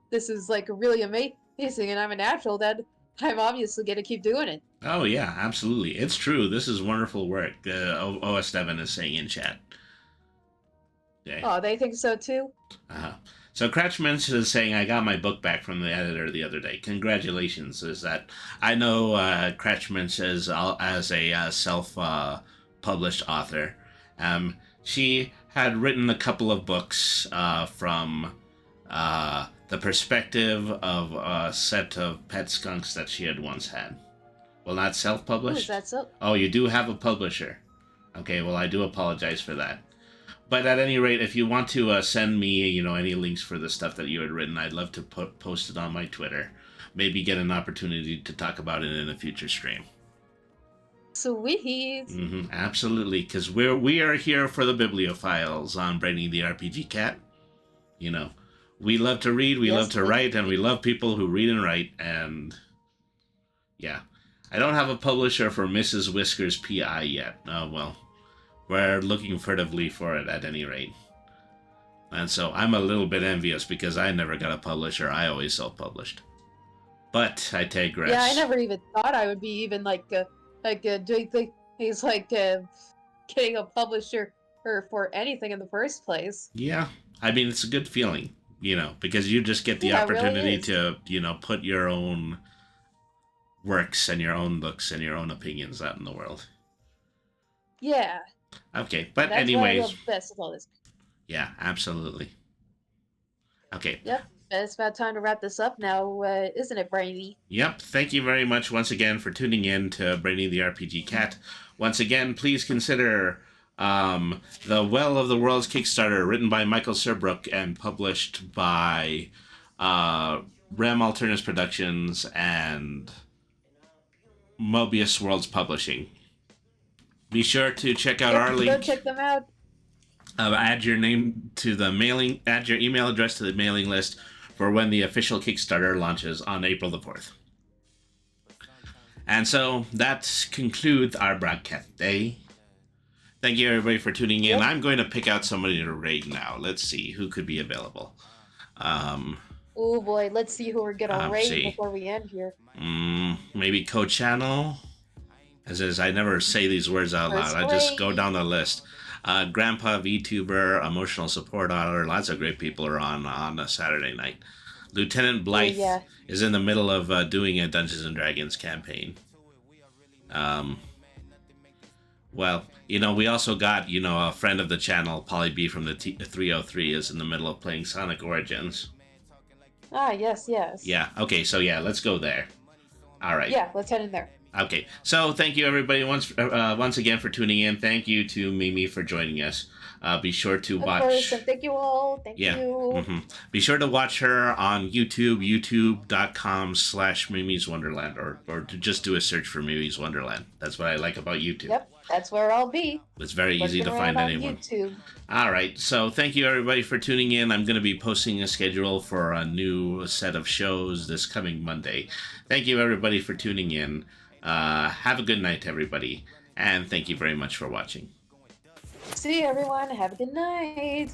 this is really amazing, and I'm a natural, then I'm obviously gonna keep doing it. Oh, yeah, absolutely. It's true. This is wonderful work. OS Devin is saying in chat. Okay. Oh, they think so too. Uh-huh. So Cratchmans is saying, I got my book back from the editor the other day. Congratulations. Is that I know Cratchmans as a self-published author. She had written a couple of books from the perspective of a set of pet skunks that she had once had. Well, not Oh, is self-published? that so? Oh, you do have a publisher. Okay, well, I do apologize for that. But at any rate, if you want to send me, any links for the stuff that you had written, I'd love to post it on my Twitter. Maybe get an opportunity to talk about it in a future stream. Sweet. Mm-hmm, absolutely, because we are here for the bibliophiles on Brainy the RPG Cat. We love to read, we Yes, love to write, and we love people who read and write. And yeah, I don't have a publisher for Mrs. Whiskers PI yet. Oh well. We're looking furtively for it at any rate. And so I'm a little bit envious because I never got a publisher. I always self-published. But I digress. Yeah, I never even thought I would be even doing things like getting a publisher for anything in the first place. Yeah. I mean, it's a good feeling. because you just get the Yeah, it really opportunity is. to, put your own works and your own looks and your own opinions out in the world. Yeah, Okay, but that's what I anyways, love best of all this. yeah, absolutely. Okay. Yep, it's about time to wrap this up now, isn't it, Brainy? Yep. Thank you very much once again for tuning in to Brainy the RPG Cat. Once again, please consider the Well of the Worlds Kickstarter, written by Michael Serbrook and published by Rem Alternus Productions and Mobius Worlds Publishing. Be sure to check out our Go link. check them out. Add your name to the mailing. Add your email address to the mailing list for when the official Kickstarter launches on April the 4th. And so that concludes our broadcast day. Thank you everybody for tuning in. Yep. I'm going to pick out somebody to raid now. Let's see who could be available. Oh boy, let's see who we're gonna raid see. before we end here. Maybe co-channel. As is, I never say these words out loud. I just go down the list. Grandpa VTuber, Emotional Support Author, lots of great people are on a Saturday night. Lieutenant Blythe is in the middle of doing a Dungeons and Dragons campaign. Well, we also got, a friend of the channel, Polly B from the 303 is in the middle of playing Sonic Origins. Ah, yes. Yeah, okay, so yeah, let's go there. All right. Yeah, let's head in there. Okay, so thank you everybody once again for tuning in. Thank you to Mimi for joining us. Be sure to watch. Of course, and thank you all. Thank you. Mm-hmm. Be sure to watch her on YouTube, youtube.com/Mimi's Wonderland, or to just do a search for Mimi's Wonderland. That's what I like about YouTube. Yep, that's where I'll be. It's very easy to find anyone. YouTube. All right, so thank you everybody for tuning in. I'm going to be posting a schedule for a new set of shows this coming Monday. Thank you everybody for tuning in. Have a good night, everybody, and thank you very much for watching. See you, everyone. Have a good night.